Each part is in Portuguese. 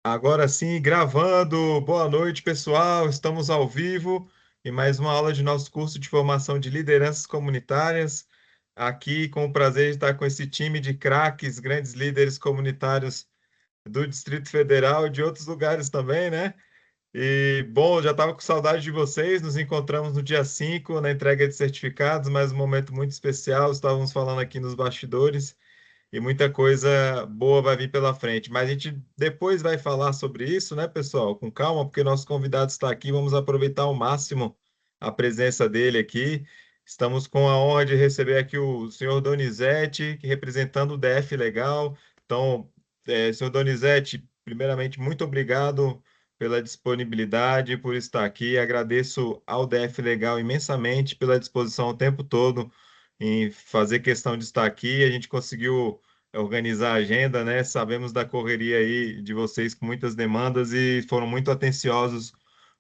Agora sim, gravando. Boa noite, pessoal. Estamos ao vivo em mais uma aula de nosso curso de formação de lideranças comunitárias. Aqui com o prazer de estar com esse time de craques, grandes líderes comunitários do Distrito Federal e de outros lugares também, né? E, bom, já estava com saudade de vocês. Nos encontramos no dia 5 na entrega de certificados, mais um momento muito especial. Estávamos falando aqui nos bastidores e muita coisa boa vai vir pela frente. Mas a gente depois vai falar sobre isso, né, pessoal? Com calma, porque nosso convidado está aqui. Vamos aproveitar ao máximo a presença dele aqui. Estamos com a honra de receber aqui o senhor Donizete, que representando o DF Legal. Então, senhor Donizete, primeiramente, muito obrigado pela disponibilidade, por estar aqui. Agradeço ao DF Legal imensamente pela disposição o tempo todo em fazer questão de estar aqui. A gente conseguiu organizar a agenda, né? Sabemos da correria aí de vocês com muitas demandas e foram muito atenciosos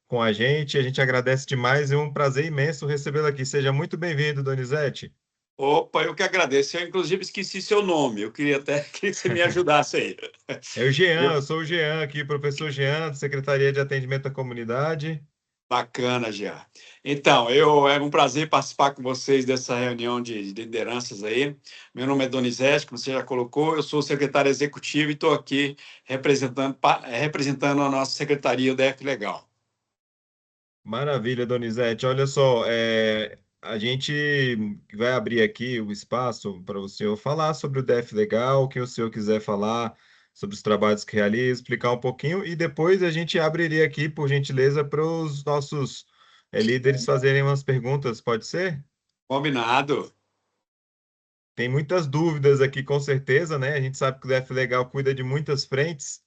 com a gente. A gente agradece demais e é um prazer imenso recebê-lo aqui. Seja muito bem-vindo, Donizete. Opa, eu que agradeço. Eu, inclusive, esqueci seu nome. Eu queria até que você me ajudasse aí. É o Jean, Eu- eu sou o Jean aqui, professor Jean, da Secretaria de Atendimento à Comunidade. Bacana, já. Então, é um prazer participar com vocês dessa reunião de lideranças aí. Meu nome é Donizete, como você já colocou, eu sou secretário executivo e estou aqui representando a nossa secretaria, o DF Legal. Maravilha, Donizete. Olha só, a gente vai abrir aqui o espaço para o senhor falar sobre o DF Legal, o que o senhor quiser falar sobre os trabalhos que realiza, explicar um pouquinho, e depois a gente abriria aqui, por gentileza, para os nossos líderes fazerem umas perguntas, pode ser? Combinado. Tem muitas dúvidas aqui, com certeza, né? A gente sabe que o DF Legal cuida de muitas frentes,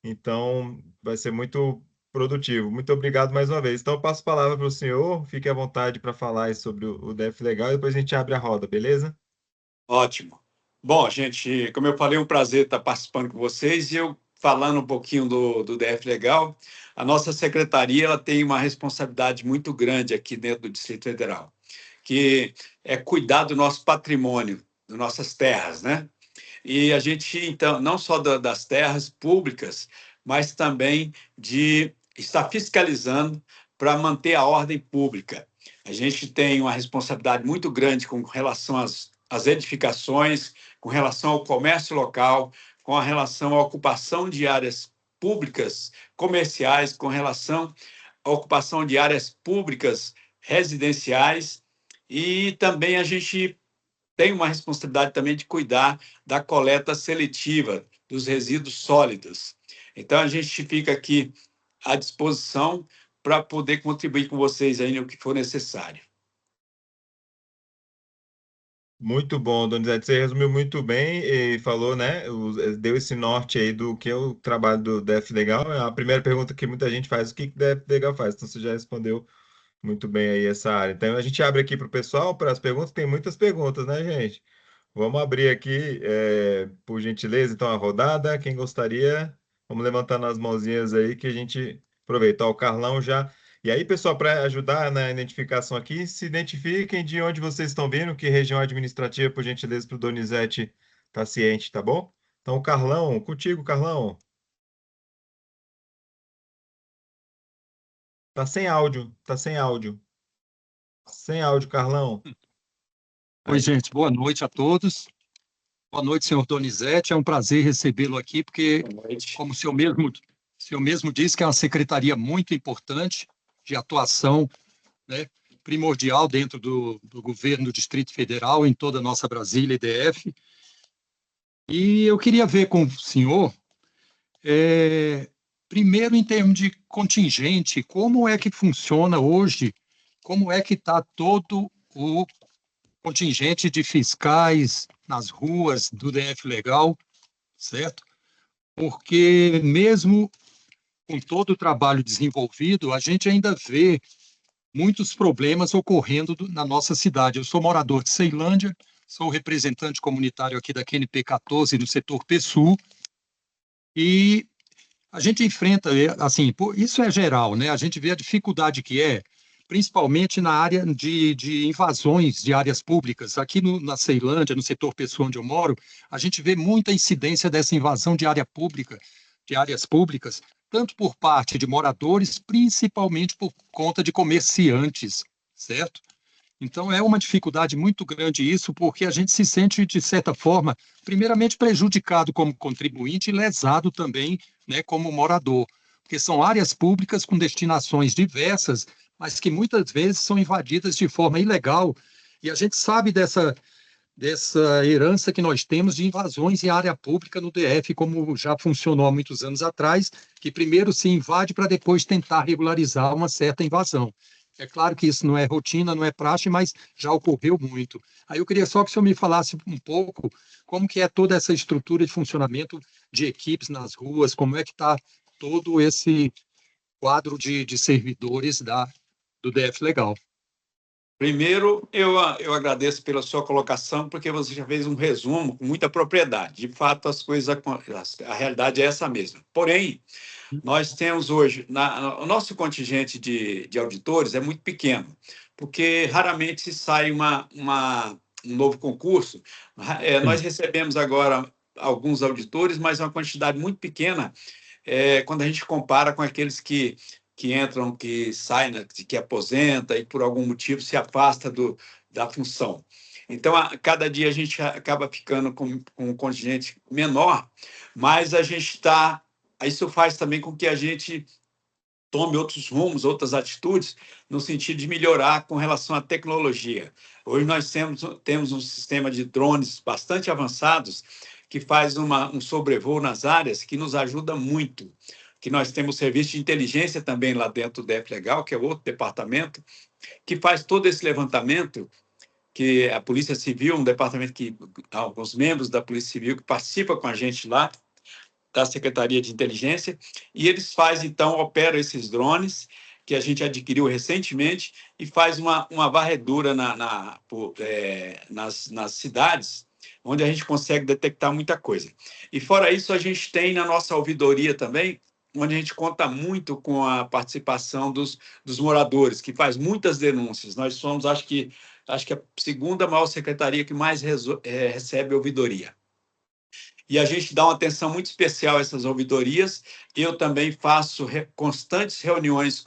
então vai ser muito produtivo. Muito obrigado mais uma vez. Então, eu passo a palavra para o senhor, fique à vontade para falar aí sobre o DF Legal e depois a gente abre a roda, beleza? Ótimo. Bom, gente, como eu falei, é um prazer estar participando com vocês e eu falando um pouquinho do DF Legal. A nossa secretaria ela tem uma responsabilidade muito grande aqui dentro do Distrito Federal, que é cuidar do nosso patrimônio, das nossas terras, né? E a gente, então, não só das terras públicas, mas também de estar fiscalizando para manter a ordem pública. A gente tem uma responsabilidade muito grande com relação às edificações, com relação ao comércio local, com a relação à ocupação de áreas públicas comerciais, com relação à ocupação de áreas públicas residenciais, e também a gente tem uma responsabilidade também de cuidar da coleta seletiva dos resíduos sólidos. Então, a gente fica aqui à disposição para poder contribuir com vocês aí no que for necessário. Muito bom, Donizete. Você resumiu muito bem e falou, né? Deu esse norte aí do que é o trabalho do DF Legal. A primeira pergunta que muita gente faz, o que que o DF Legal faz? Então, você já respondeu muito bem aí essa área. Então, a gente abre aqui para o pessoal, para as perguntas. Tem muitas perguntas, né, gente? Vamos abrir aqui, por gentileza, então, a rodada. Quem gostaria, vamos levantando as mãozinhas aí que a gente aproveita. Ó, o Carlão já. E aí, pessoal, para ajudar na identificação aqui, se identifiquem de onde vocês estão vindo, que região administrativa, por gentileza, para o Donizete estar ciente, tá bom? Então, Carlão, contigo, Carlão. Tá sem áudio, tá sem áudio. Sem áudio, Carlão. Oi, Aí. gente, boa noite a todos. Boa noite, senhor Donizete. É um prazer recebê-lo aqui, porque, Boa noite. como o senhor mesmo disse, que é uma secretaria muito importante de atuação, né, primordial dentro do governo do Distrito Federal, em toda a nossa Brasília e DF. E eu queria ver com o senhor, é, primeiro, em termos de contingente, como é que funciona hoje, como é que está todo o contingente de fiscais nas ruas do DF Legal, certo? Porque mesmo com todo o trabalho desenvolvido, a gente ainda vê muitos problemas ocorrendo na nossa cidade. Eu sou morador de Ceilândia, sou representante comunitário aqui da QNP 14 no setor PSU, e a gente enfrenta, assim, isso é geral, né? A gente vê a dificuldade que é, principalmente na área de invasões de áreas públicas. Aqui na Ceilândia, no setor pessoal onde eu moro, a gente vê muita incidência dessa invasão de área pública, de áreas públicas, tanto por parte de moradores, principalmente por conta de comerciantes, certo? Então, é uma dificuldade muito grande isso, porque a gente se sente, de certa forma, primeiramente prejudicado como contribuinte e lesado também, né, como morador, porque são áreas públicas com destinações diversas, mas que muitas vezes são invadidas de forma ilegal, e a gente sabe dessa herança que nós temos de invasões em área pública no DF, como já funcionou há muitos anos atrás, que primeiro se invade para depois tentar regularizar uma certa invasão. É claro que isso não é rotina, não é praxe, mas já ocorreu muito. Aí eu queria só que o senhor me falasse um pouco como que é toda essa estrutura de funcionamento de equipes nas ruas, como é que está todo esse quadro de servidores do DF Legal. Primeiro, eu agradeço pela sua colocação, porque você já fez um resumo com muita propriedade. De fato, a realidade é essa mesma. Porém, nós temos hoje, o nosso contingente de auditores é muito pequeno, porque raramente se sai um novo concurso. Nós recebemos agora alguns auditores, mas é uma quantidade muito pequena quando a gente compara com aqueles que entram, que saem, né, que aposenta e por algum motivo se afasta da função. Então, cada dia a gente acaba ficando com um contingente menor, mas a gente está... Isso faz também com que a gente tome outros rumos, outras atitudes, no sentido de melhorar com relação à tecnologia. Hoje nós temos um sistema de drones bastante avançados que faz um sobrevoo nas áreas que nos ajuda muito. Que nós temos serviço de inteligência também lá dentro do DF Legal, que é outro departamento, que faz todo esse levantamento, que a Polícia Civil, um departamento que alguns membros da Polícia Civil que participam com a gente lá, da Secretaria de Inteligência, e eles fazem, então, operam esses drones, que a gente adquiriu recentemente, e faz uma varredura nas cidades, onde a gente consegue detectar muita coisa. E, fora isso, a gente tem na nossa ouvidoria também, onde a gente conta muito com a participação dos moradores, que faz muitas denúncias. Nós somos, acho que a segunda maior secretaria que mais recebe ouvidoria. E a gente dá uma atenção muito especial a essas ouvidorias. Eu também faço constantes reuniões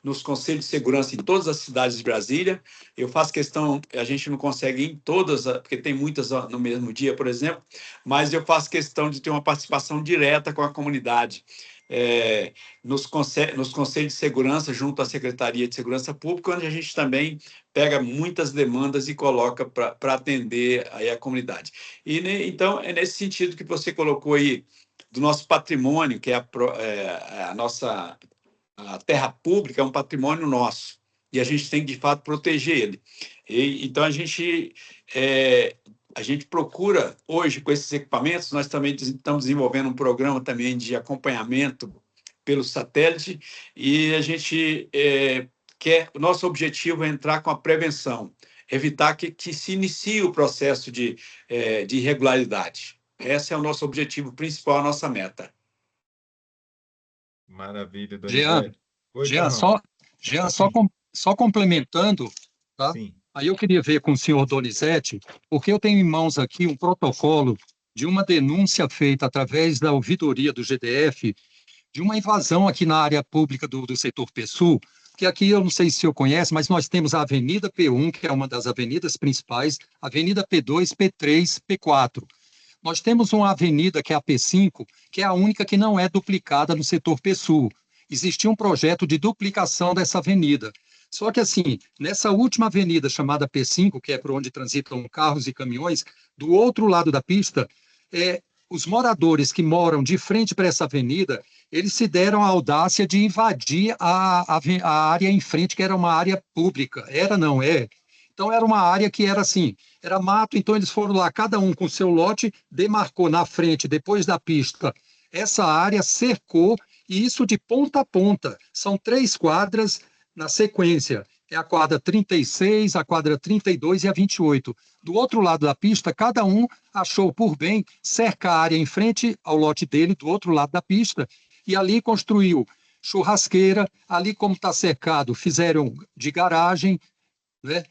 nos conselhos de segurança em todas as cidades de Brasília. Eu faço questão, a gente não consegue ir em todas, porque tem muitas no mesmo dia, por exemplo, mas eu faço questão de ter uma participação direta com a comunidade. Nos conselhos de segurança, junto à Secretaria de Segurança Pública, onde a gente também pega muitas demandas e coloca para atender aí a comunidade. Então, é nesse sentido que você colocou aí do nosso patrimônio, que é a nossa terra pública, é um patrimônio nosso, e a gente tem, de fato, proteger ele. Então, a gente procura, hoje, com esses equipamentos, nós também estamos desenvolvendo um programa também de acompanhamento pelo satélite, e a gente o nosso objetivo é entrar com a prevenção, evitar que se inicie o processo de irregularidade. Esse é o nosso objetivo principal, a nossa meta. Maravilha, Jean, Donizete. Oi, Jean, Carlão. só complementando, tá? Sim. Aí eu queria ver com o senhor Donizete, porque eu tenho em mãos aqui um protocolo de uma denúncia feita através da ouvidoria do GDF de uma invasão aqui na área pública do setor PSUL, que aqui eu não sei se o senhor conhece, mas nós temos a Avenida P1, que é uma das avenidas principais, Avenida P2, P3, P4. Nós temos uma avenida, que é a P5, que é a única que não é duplicada no setor PSUL. Existia um projeto de duplicação dessa avenida. Só que, assim, nessa última avenida chamada P5, que é por onde transitam carros e caminhões, do outro lado da pista, os moradores que moram de frente para essa avenida, eles se deram a audácia de invadir a área em frente, que era uma área pública. Então, era uma área que era assim, era mato, então eles foram lá, cada um com seu lote, demarcou na frente, depois da pista, essa área, cercou, e isso de ponta a ponta. São 3 quadras na sequência. É a quadra 36, a quadra 32 e a 28. Do outro lado da pista, cada um achou por bem cercar a área em frente ao lote dele, do outro lado da pista, e ali construiu churrasqueira, ali como está cercado, fizeram de garagem, né?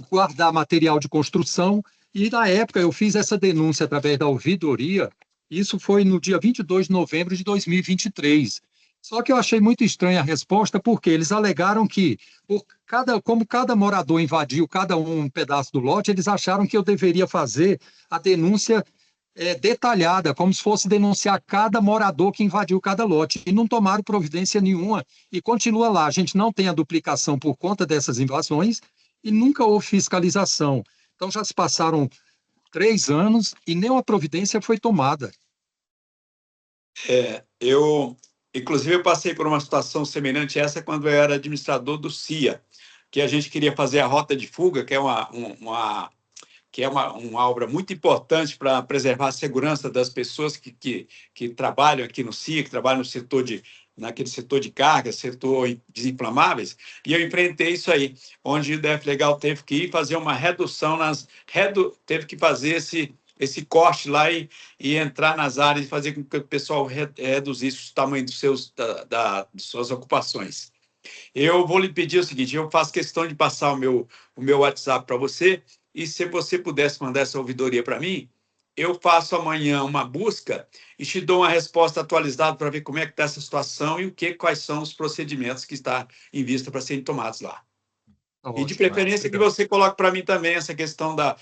Guardar material de construção, e na época eu fiz essa denúncia através da ouvidoria, Isso foi no dia 22 de novembro de 2023. Só que eu achei muito estranha a resposta, porque eles alegaram que, como cada morador invadiu cada um pedaço do lote, eles acharam que eu deveria fazer a denúncia detalhada, como se fosse denunciar cada morador que invadiu cada lote. E não tomaram providência nenhuma. E continua lá. A gente não tem a duplicação por conta dessas invasões e nunca houve fiscalização. Então já se passaram 3 anos e nenhuma providência foi tomada. Inclusive, eu passei por uma situação semelhante a essa quando eu era administrador do CIA, que a gente queria fazer a rota de fuga, que é uma obra muito importante para preservar a segurança das pessoas que trabalham aqui no CIA, que trabalham naquele setor de carga, setor de inflamáveis, e eu enfrentei isso aí, onde o DF Legal teve que ir fazer uma redução teve que fazer esse corte lá e entrar nas áreas e fazer com que o pessoal reduzisse o tamanho de suas ocupações. Eu vou lhe pedir o seguinte, eu faço questão de passar o meu WhatsApp para você, e se você pudesse mandar essa ouvidoria para mim, eu faço amanhã uma busca e te dou uma resposta atualizada para ver como é que está essa situação e quais são os procedimentos que está em vista para serem tomados lá. Tá E de ótimo. preferência que você coloque para mim também essa questão da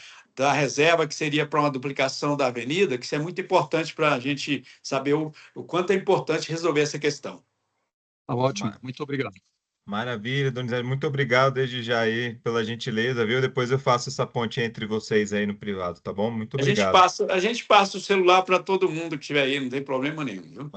reserva, que seria para uma duplicação da avenida, que isso é muito importante para a gente saber o quanto é importante resolver essa questão. Tá ótimo. Muito obrigado. Maravilha, Donizete. Muito obrigado desde já aí pela gentileza, viu? Depois eu faço essa ponte entre vocês aí no privado, tá bom? Muito obrigado. A gente passa o celular para todo mundo que estiver aí, não tem problema nenhum, viu?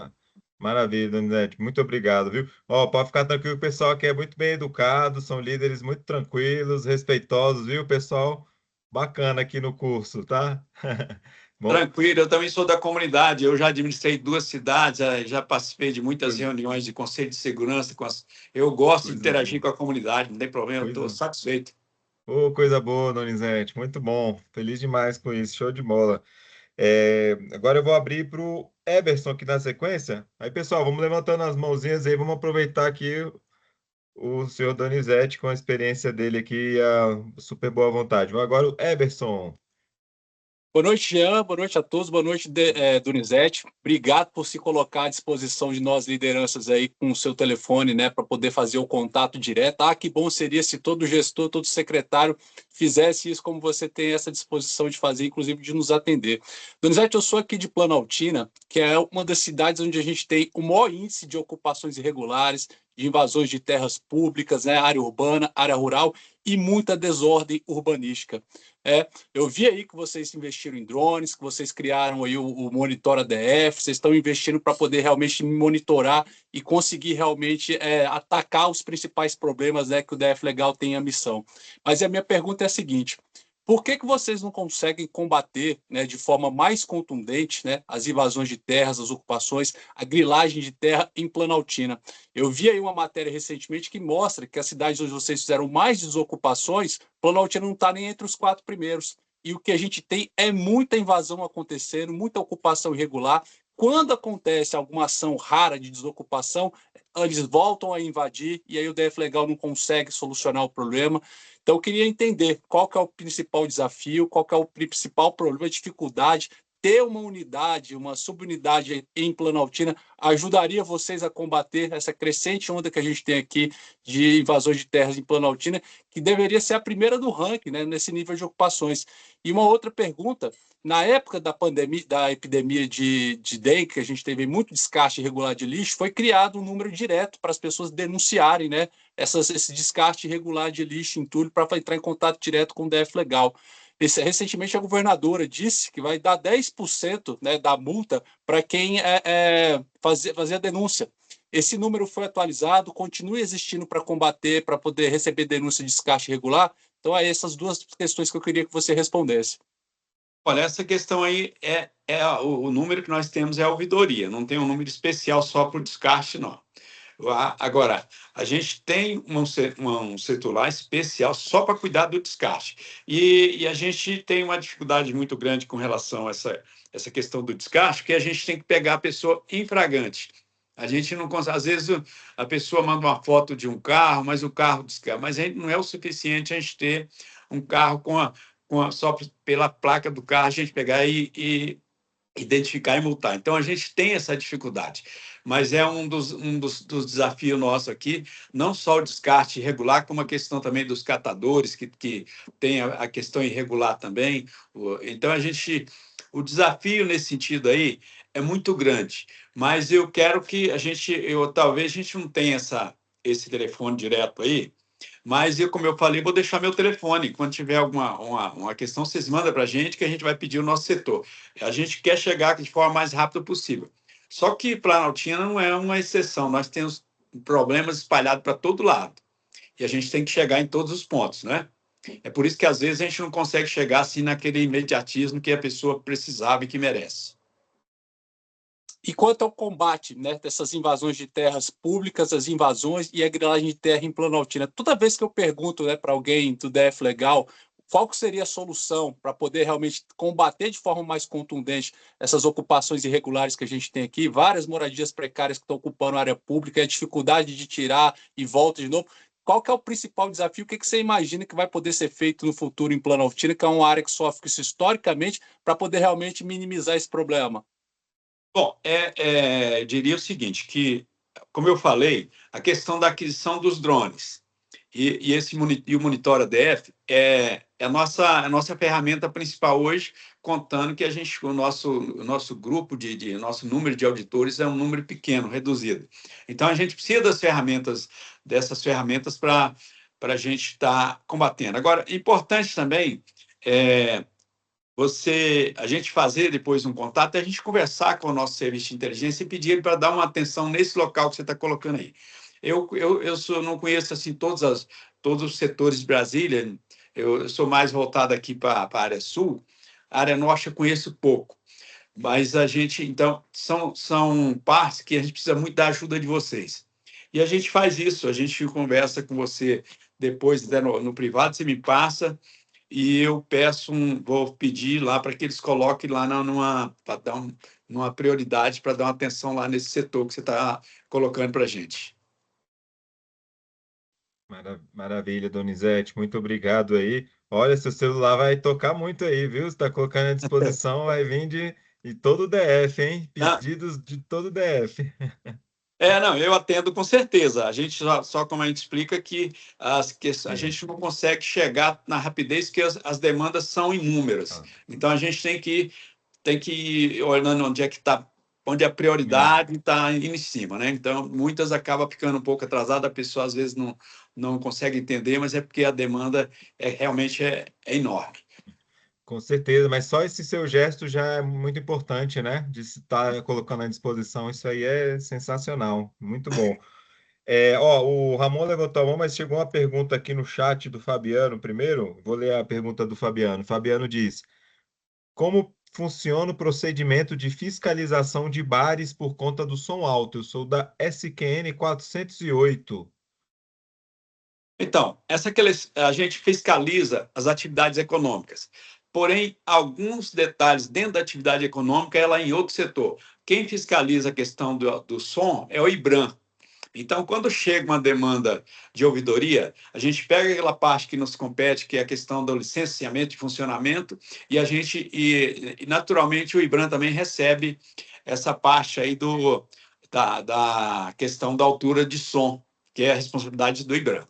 Maravilha, Donizete. Muito obrigado, viu? Ó, pode ficar tranquilo, o pessoal aqui é muito bem educado, são líderes muito tranquilos, respeitosos, viu, pessoal? Bacana aqui no curso, tá? Bom, Tranquilo, eu também sou da comunidade, eu já administrei 2 cidades, já participei de muitas reuniões de conselho de segurança, eu gosto de coisa interagir boa. com a comunidade, não tem problema, estou Coisa, satisfeito. coisa boa, Donizete. Muito bom. Feliz demais com isso. Show de bola. Agora eu vou abrir para o Eberson aqui na sequência. Aí, pessoal, vamos levantando as mãozinhas aí, vamos aproveitar aqui o senhor Donizete com a experiência dele aqui e a super boa vontade. Agora o Eberson. Boa noite, Jean. Boa noite a todos. Boa noite, Donizete. Obrigado por se colocar à disposição de nós, lideranças, aí com o seu telefone, né, para poder fazer o contato direto. Que bom seria se todo gestor, todo secretário fizesse isso como você tem essa disposição de fazer, inclusive de nos atender. Donizete, eu sou aqui de Planaltina, que é uma das cidades onde a gente tem o maior índice de ocupações irregulares, de invasões de terras públicas, né, área urbana, área rural e muita desordem urbanística. Eu vi aí que vocês investiram em drones, que vocês criaram aí o Monitor ADF, vocês estão investindo para poder realmente monitorar e conseguir realmente atacar os principais problemas, né, que o DF Legal tem a missão. Mas a minha pergunta é a seguinte: por que vocês não conseguem combater, né, de forma mais contundente, né, as invasões de terras, as ocupações, a grilagem de terra em Planaltina? Eu vi aí uma matéria recentemente que mostra que as cidades onde vocês fizeram mais desocupações, Planaltina não está nem entre os 4 primeiros. E o que a gente tem é muita invasão acontecendo, muita ocupação irregular. Quando acontece alguma ação rara de desocupação, eles voltam a invadir e aí o DF Legal não consegue solucionar o problema. Então, eu queria entender qual que é o principal desafio, qual que é o principal problema, a dificuldade. Ter uma unidade, uma subunidade em Planaltina ajudaria vocês a combater essa crescente onda que a gente tem aqui de invasões de terras em Planaltina, que deveria ser a primeira do ranking, né, nesse nível de ocupações. E uma outra pergunta: na época da pandemia, da epidemia de dengue, que a gente teve muito descarte irregular de lixo, foi criado um número direto para as pessoas denunciarem, né, esse descarte irregular de lixo, entulho, para entrar em contato direto com o DF Legal. Recentemente, a governadora disse que vai dar 10%, né, da multa para quem fazer a denúncia. Esse número foi atualizado, continua existindo para combater, para poder receber denúncia de descarte irregular? Então, essas 2 questões que eu queria que você respondesse. Olha, essa questão aí o número que nós temos é a ouvidoria, não tem um número especial só para o descarte, não. Agora, a gente tem um setor lá especial só para cuidar do descarte. E a gente tem uma dificuldade muito grande com relação a essa questão do descarte, que a gente tem que pegar a pessoa em flagrante. A gente não consegue, às vezes a pessoa manda uma foto de um carro, mas o carro descarga. Mas não é o suficiente a gente ter um carro só pela placa do carro, a gente pegar identificar e multar. Então, a gente tem essa dificuldade, mas é dos desafios nossos aqui, não só o descarte irregular, como a questão também dos catadores, que tem a questão irregular também. Então, o desafio nesse sentido aí é muito grande, mas eu quero que talvez a gente não tenha esse telefone direto aí, mas como eu falei, vou deixar meu telefone. Quando tiver uma questão, vocês mandam para a gente, que a gente vai pedir o nosso setor. A gente quer chegar de forma mais rápida possível. Só que Planaltina não é uma exceção. Nós temos problemas espalhados para todo lado. E a gente tem que chegar em todos os pontos, né? É por isso que, às vezes, a gente não consegue chegar assim naquele imediatismo que a pessoa precisava e que merece. E quanto ao combate, né, dessas invasões de terras públicas, as invasões e a grilagem de terra em Planaltina, toda vez que eu pergunto, né, para alguém do DF Legal qual que seria a solução para poder realmente combater de forma mais contundente essas ocupações irregulares que a gente tem aqui, várias moradias precárias que estão ocupando a área pública, a dificuldade de tirar e volta de novo, qual que é o principal desafio? O que você imagina que vai poder ser feito no futuro em Planaltina, que é uma área que sofre isso historicamente, para poder realmente minimizar esse problema? Bom, diria o seguinte, que, como eu falei, a questão da aquisição dos drones e o Monitor ADF é a nossa ferramenta principal hoje, contando que o nosso grupo, nosso número de auditores é um número pequeno, reduzido. Então, a gente precisa dessas ferramentas para a gente estar combatendo. Agora, importante também a gente fazer depois um contato, a gente conversar com o nosso serviço de inteligência e pedir ele para dar uma atenção nesse local que você está colocando aí. Eu não conheço assim todos os setores de Brasília, eu sou mais voltado aqui para a área sul, a área norte eu conheço pouco, mas então, são partes que a gente precisa muito da ajuda de vocês. E a gente faz isso, a gente conversa com você depois, no privado, você me passa, e eu vou pedir lá para que eles coloquem lá para dar uma prioridade, para dar uma atenção lá nesse setor que você está colocando para a gente. Maravilha, Donizete, muito obrigado aí. Olha, seu celular vai tocar muito aí, viu? Você está colocando à disposição, vai vir de todo o DF, hein? Pedidos de todo o DF. Não, eu atendo com certeza. A gente só como a gente explica que a gente não consegue chegar na rapidez que as demandas são inúmeras. Então a gente tem que ir olhando onde a prioridade está em cima, né? Então muitas acabam ficando um pouco atrasadas, a pessoa às vezes não consegue entender, mas é porque a demanda realmente é enorme. Com certeza, mas só esse seu gesto já é muito importante, né? De estar colocando à disposição, isso aí é sensacional, muito bom. O Ramon levantou a mão, mas chegou uma pergunta aqui no chat do Fabiano primeiro. Vou ler a pergunta do Fabiano. Fabiano diz: como funciona o procedimento de fiscalização de bares por conta do som alto? Eu sou da SQN 408. Então, a gente fiscaliza as atividades econômicas. Porém, alguns detalhes dentro da atividade econômica, ela é em outro setor. Quem fiscaliza a questão do som é o IBRAM. Então, quando chega uma demanda de ouvidoria, a gente pega aquela parte que nos compete, que é a questão do licenciamento e funcionamento, e naturalmente o IBRAM também recebe essa parte aí da questão da altura de som, que é a responsabilidade do IBRAM.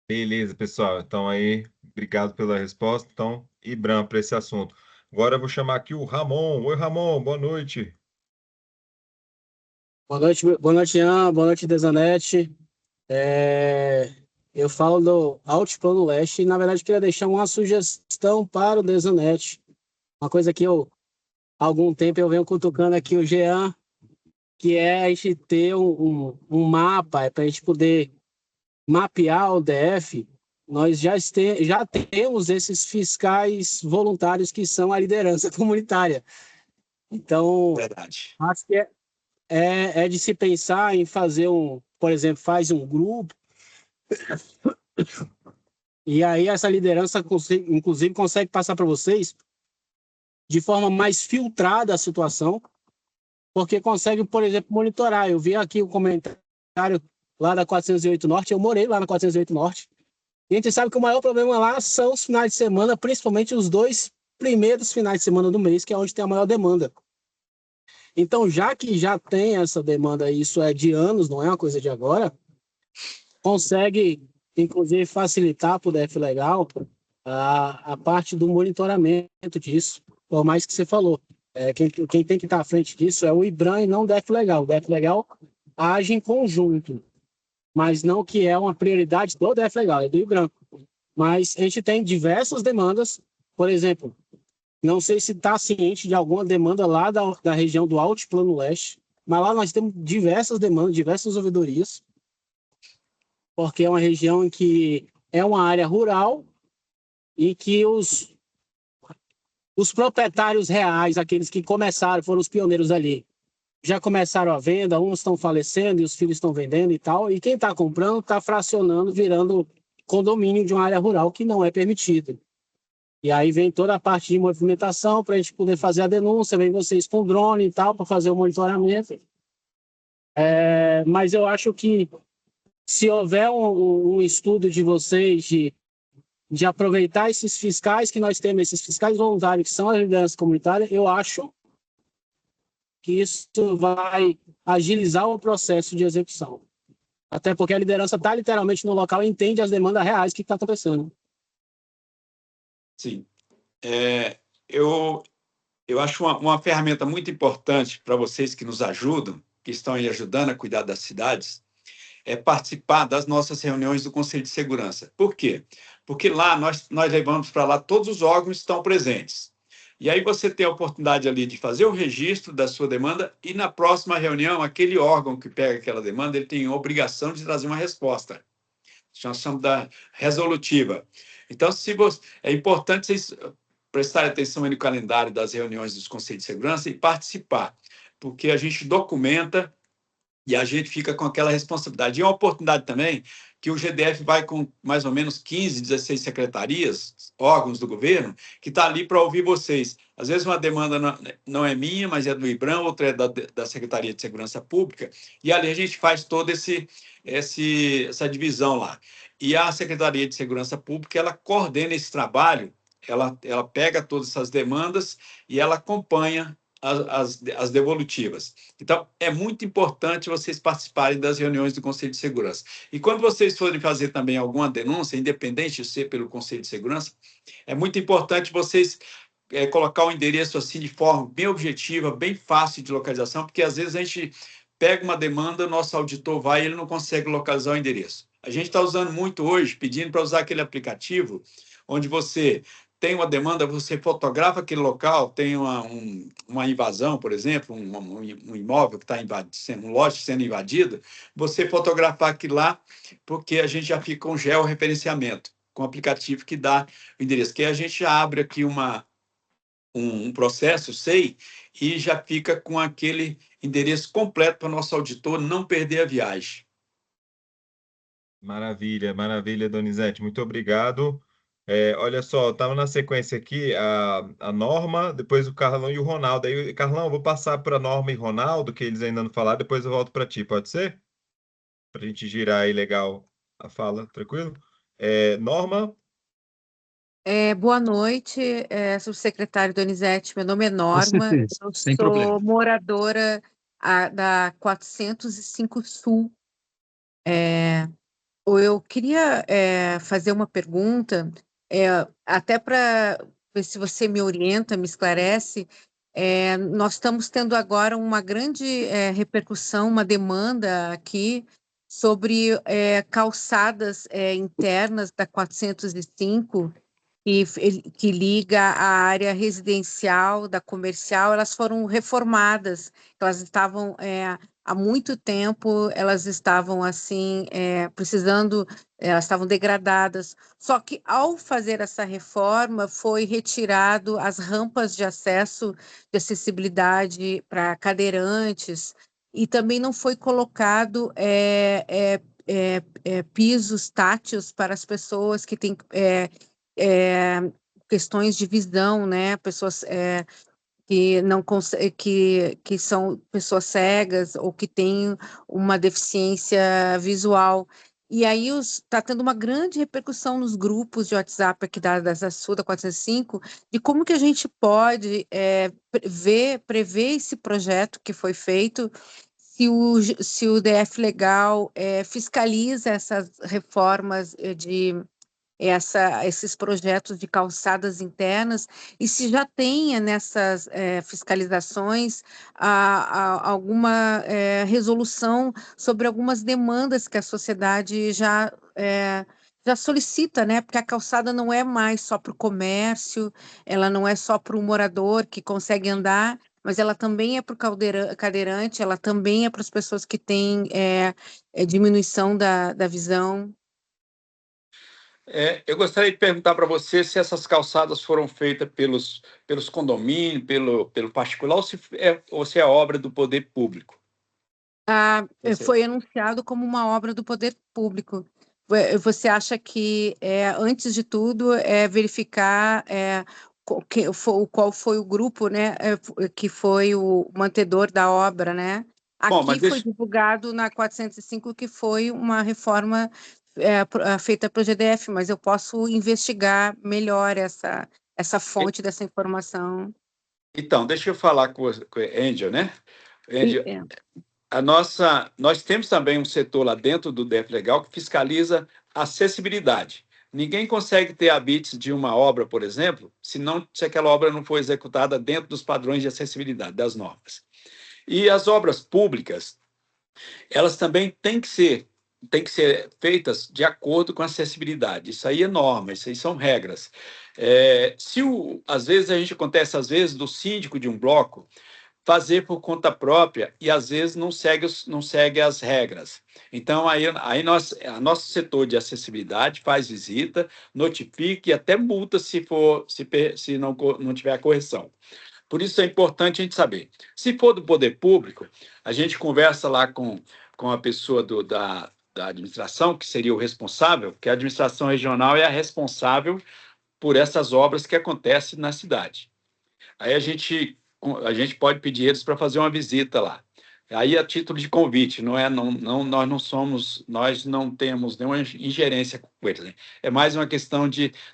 Beleza, pessoal. Então aí, obrigado pela resposta. Então, IBRAM para esse assunto. Agora eu vou chamar aqui o Ramon. Oi, Ramon, boa noite. Boa noite, Ian. Boa noite, Desanete. Eu falo do Altiplano Leste e, na verdade, queria deixar uma sugestão para o Desanete. Uma coisa que há algum tempo eu venho cutucando aqui o Jean, que é a gente ter um mapa para a gente poder mapear o DF. Nós já temos esses fiscais voluntários que são a liderança comunitária. Então, Verdade. acho que é de se pensar em fazer por exemplo, faz um grupo, e aí essa liderança, inclusive, consegue passar para vocês de forma mais filtrada a situação, porque consegue, por exemplo, monitorar. Eu vi aqui o comentário lá da 408 Norte, eu morei lá na 408 Norte, e a gente sabe que o maior problema lá são os finais de semana, principalmente os 2 primeiros finais de semana do mês, que é onde tem a maior demanda. Então, já que já tem essa demanda, isso é de anos, não é uma coisa de agora, consegue, inclusive, facilitar para o DF Legal a parte do monitoramento disso, por mais que você falou. Quem tem que estar à frente disso é o IBRAM e não o DF Legal. O DF Legal age em conjunto, mas não que é uma prioridade do DF Legal, é do IBRAM. Mas a gente tem diversas demandas, por exemplo, não sei se está ciente de alguma demanda lá da região do Altiplano Leste, mas lá nós temos diversas demandas, diversas ouvidorias, porque é uma região em que é uma área rural e que os proprietários reais, aqueles que começaram, foram os pioneiros ali, já começaram a venda, uns estão falecendo e os filhos estão vendendo e tal, e quem está comprando está fracionando, virando condomínio de uma área rural que não é permitido. E aí vem toda a parte de movimentação para a gente poder fazer a denúncia, vem vocês com drone e tal, para fazer o monitoramento. Mas eu acho que se houver um estudo de vocês de aproveitar esses fiscais que nós temos, esses fiscais voluntários, que são as lideranças comunitárias, eu acho que isso vai agilizar o processo de execução. Até porque a liderança está literalmente no local e entende as demandas reais que está acontecendo. Sim. Eu acho uma ferramenta muito importante para vocês que nos ajudam, que estão aí ajudando a cuidar das cidades, é participar das nossas reuniões do Conselho de Segurança. Por quê? Porque lá nós levamos para lá todos os órgãos que estão presentes. E aí você tem a oportunidade ali de fazer o registro da sua demanda e na próxima reunião, aquele órgão que pega aquela demanda, ele tem a obrigação de trazer uma resposta. Nós chamamos da resolutiva. Então, é importante vocês prestarem atenção aí no calendário das reuniões dos Conselhos de Segurança e participar, porque a gente documenta e a gente fica com aquela responsabilidade. E é uma oportunidade também que o GDF vai com mais ou menos 15, 16 secretarias, órgãos do governo, que está ali para ouvir vocês. Às vezes uma demanda não é minha, mas é do IBRAM, outra é da Secretaria de Segurança Pública, e ali a gente faz toda essa divisão lá. E a Secretaria de Segurança Pública, ela coordena esse trabalho, ela pega todas essas demandas e ela acompanha as devolutivas. Então, é muito importante vocês participarem das reuniões do Conselho de Segurança. E quando vocês forem fazer também alguma denúncia, independente de ser pelo Conselho de Segurança, é muito importante vocês colocar o endereço assim de forma bem objetiva, bem fácil de localização, porque às vezes a gente pega uma demanda, o nosso auditor vai e ele não consegue localizar o endereço. A gente está usando muito hoje, pedindo para usar aquele aplicativo onde você tem uma demanda, você fotografa aquele local, tem uma invasão, por exemplo, um imóvel que está invadindo, um lote sendo invadido, você fotografar aquilo lá, porque a gente já fica com georreferenciamento, com o aplicativo que dá o endereço, que a gente já abre aqui um processo, SEI, e já fica com aquele endereço completo para o nosso auditor não perder a viagem. Maravilha, maravilha, Donizete. Muito obrigado. Olha só, estava na sequência aqui a Norma, depois o Carlão e o Ronaldo. Aí, Carlão, eu vou passar para a Norma e Ronaldo, que eles ainda não falaram, depois eu volto para ti, pode ser? Para a gente girar aí legal a fala, tranquilo? Norma, Boa noite, subsecretário Donizete. Meu nome é Com Norma, certeza, eu sem sou problema. moradora da 405 Sul. Eu queria fazer uma pergunta, até para ver se você me orienta, me esclarece. Nós estamos tendo agora uma grande repercussão, uma demanda aqui sobre calçadas internas da 405 que liga a área residencial da comercial, elas foram reformadas, elas estavam há muito tempo, elas estavam assim precisando, elas estavam degradadas. Só que ao fazer essa reforma foi retirado as rampas de acesso de acessibilidade para cadeirantes e também não foi colocado pisos táteis para as pessoas que têm questões de visão, né? Pessoas que não que são pessoas cegas ou que têm uma deficiência visual. E aí está tendo uma grande repercussão nos grupos de WhatsApp aqui da Sul, da 405, de como que a gente pode prever esse projeto que foi feito, se o DF Legal fiscaliza essas reformas esses projetos de calçadas internas, e se já tenha nessas fiscalizações alguma resolução sobre algumas demandas que a sociedade já solicita, né? Porque a calçada não é mais só para o comércio, ela não é só para o morador que consegue andar, mas ela também é para o cadeirante, ela também é para as pessoas que têm diminuição da visão. Eu gostaria de perguntar para você se essas calçadas foram feitas pelos condomínios, pelo particular, ou se é obra do poder público. Foi anunciado como uma obra do poder público. Você acha que, antes de tudo, verificar qual foi o grupo, né, que foi o mantedor da obra, né? Bom, Aqui foi divulgado na 405 que foi uma reforma feita pelo GDF, mas eu posso investigar melhor essa fonte dessa informação. Então, deixa eu falar com o Angel, né? Angel, nós temos também um setor lá dentro do DF Legal que fiscaliza a acessibilidade. Ninguém consegue ter habites de uma obra, por exemplo, se aquela obra não for executada dentro dos padrões de acessibilidade, das normas. E as obras públicas, elas também têm que ser feitas de acordo com a acessibilidade. Isso aí é norma, isso aí são regras. Às vezes acontece do síndico de um bloco fazer por conta própria e às vezes não segue as regras. Então nosso setor de acessibilidade faz visita, notifica e até multa se não tiver a correção. Por isso é importante a gente saber. Se for do poder público, a gente conversa lá com a pessoa da administração, que seria o responsável, que a administração regional é a responsável por essas obras que acontecem na cidade. Aí a gente pode pedir eles para fazer uma visita lá. Aí a título de convite, nós não temos nenhuma ingerência com eles. Né? É mais uma questão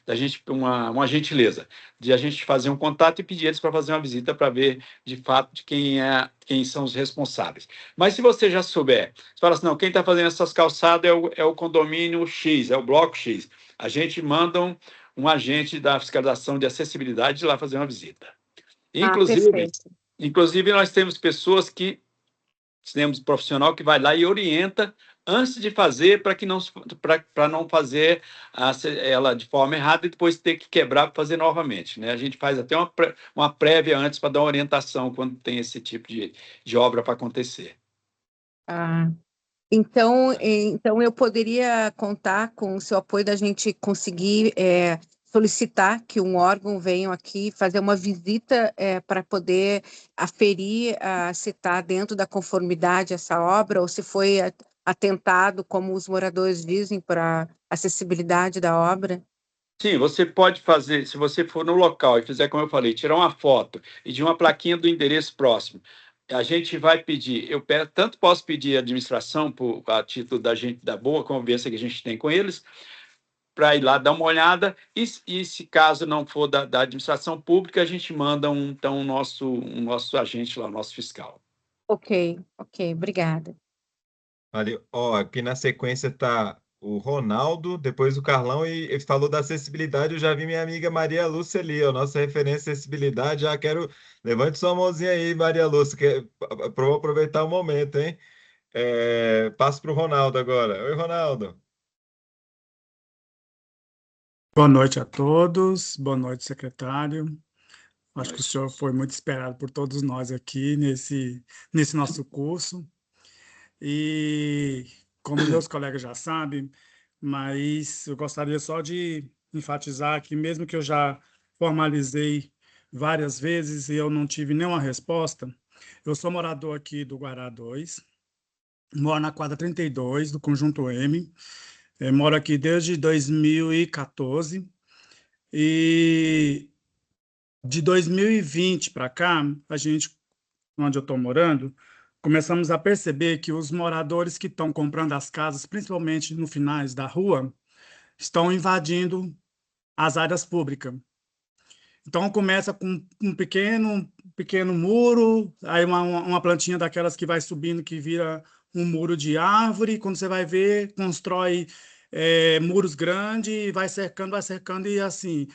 da gente, uma gentileza, de a gente fazer um contato e pedir eles para fazer uma visita para ver, de fato, de quem são os responsáveis. Mas se você já souber, você fala assim, não, quem está fazendo essas calçadas é o condomínio X, é o bloco X. A gente manda um agente da fiscalização de acessibilidade lá fazer uma visita. Inclusive, nós temos pessoas temos profissional que vai lá e orienta antes de fazer para não fazer ela de forma errada e depois ter que quebrar para fazer novamente. Né? A gente faz até uma prévia antes para dar uma orientação quando tem esse tipo de obra para acontecer. Então eu poderia contar com o seu apoio da gente conseguir solicitar que um órgão venha aqui fazer uma visita para poder aferir se está dentro da conformidade essa obra ou se foi atentado, como os moradores dizem, para a acessibilidade da obra. Sim, você pode fazer, se você for no local e fizer como eu falei, tirar uma foto e de uma plaquinha do endereço próximo, a gente vai pedir, tanto posso pedir à administração, a título da boa convivência que a gente tem com eles, para ir lá dar uma olhada, e se caso não for da administração pública, a gente manda um nosso agente lá, o nosso fiscal. Ok, obrigada. Ali, aqui na sequência está o Ronaldo, depois o Carlão, e ele falou da acessibilidade, eu já vi minha amiga Maria Lúcia ali, nossa referência à acessibilidade, já quero... Levante sua mãozinha aí, Maria Lúcia, para eu aproveitar o momento, hein? Passo para o Ronaldo agora. Oi, Ronaldo. Boa noite a todos, boa noite, secretário. Acho que o senhor foi muito esperado por todos nós aqui nesse nosso curso. E, como meus colegas já sabem, mas eu gostaria só de enfatizar que, mesmo que eu já formalizei várias vezes e eu não tive nenhuma resposta, eu sou morador aqui do Guará 2, moro na quadra 32 do Conjunto M, moro aqui desde 2014, e de 2020 para cá, a gente, onde eu estou morando, começamos a perceber que os moradores que estão comprando as casas, principalmente no finais da rua, estão invadindo as áreas públicas. Então, começa com um pequeno muro, aí uma plantinha daquelas que vai subindo, que vira um muro de árvore. Quando você vai ver, constrói muros grandes, vai cercando, e assim,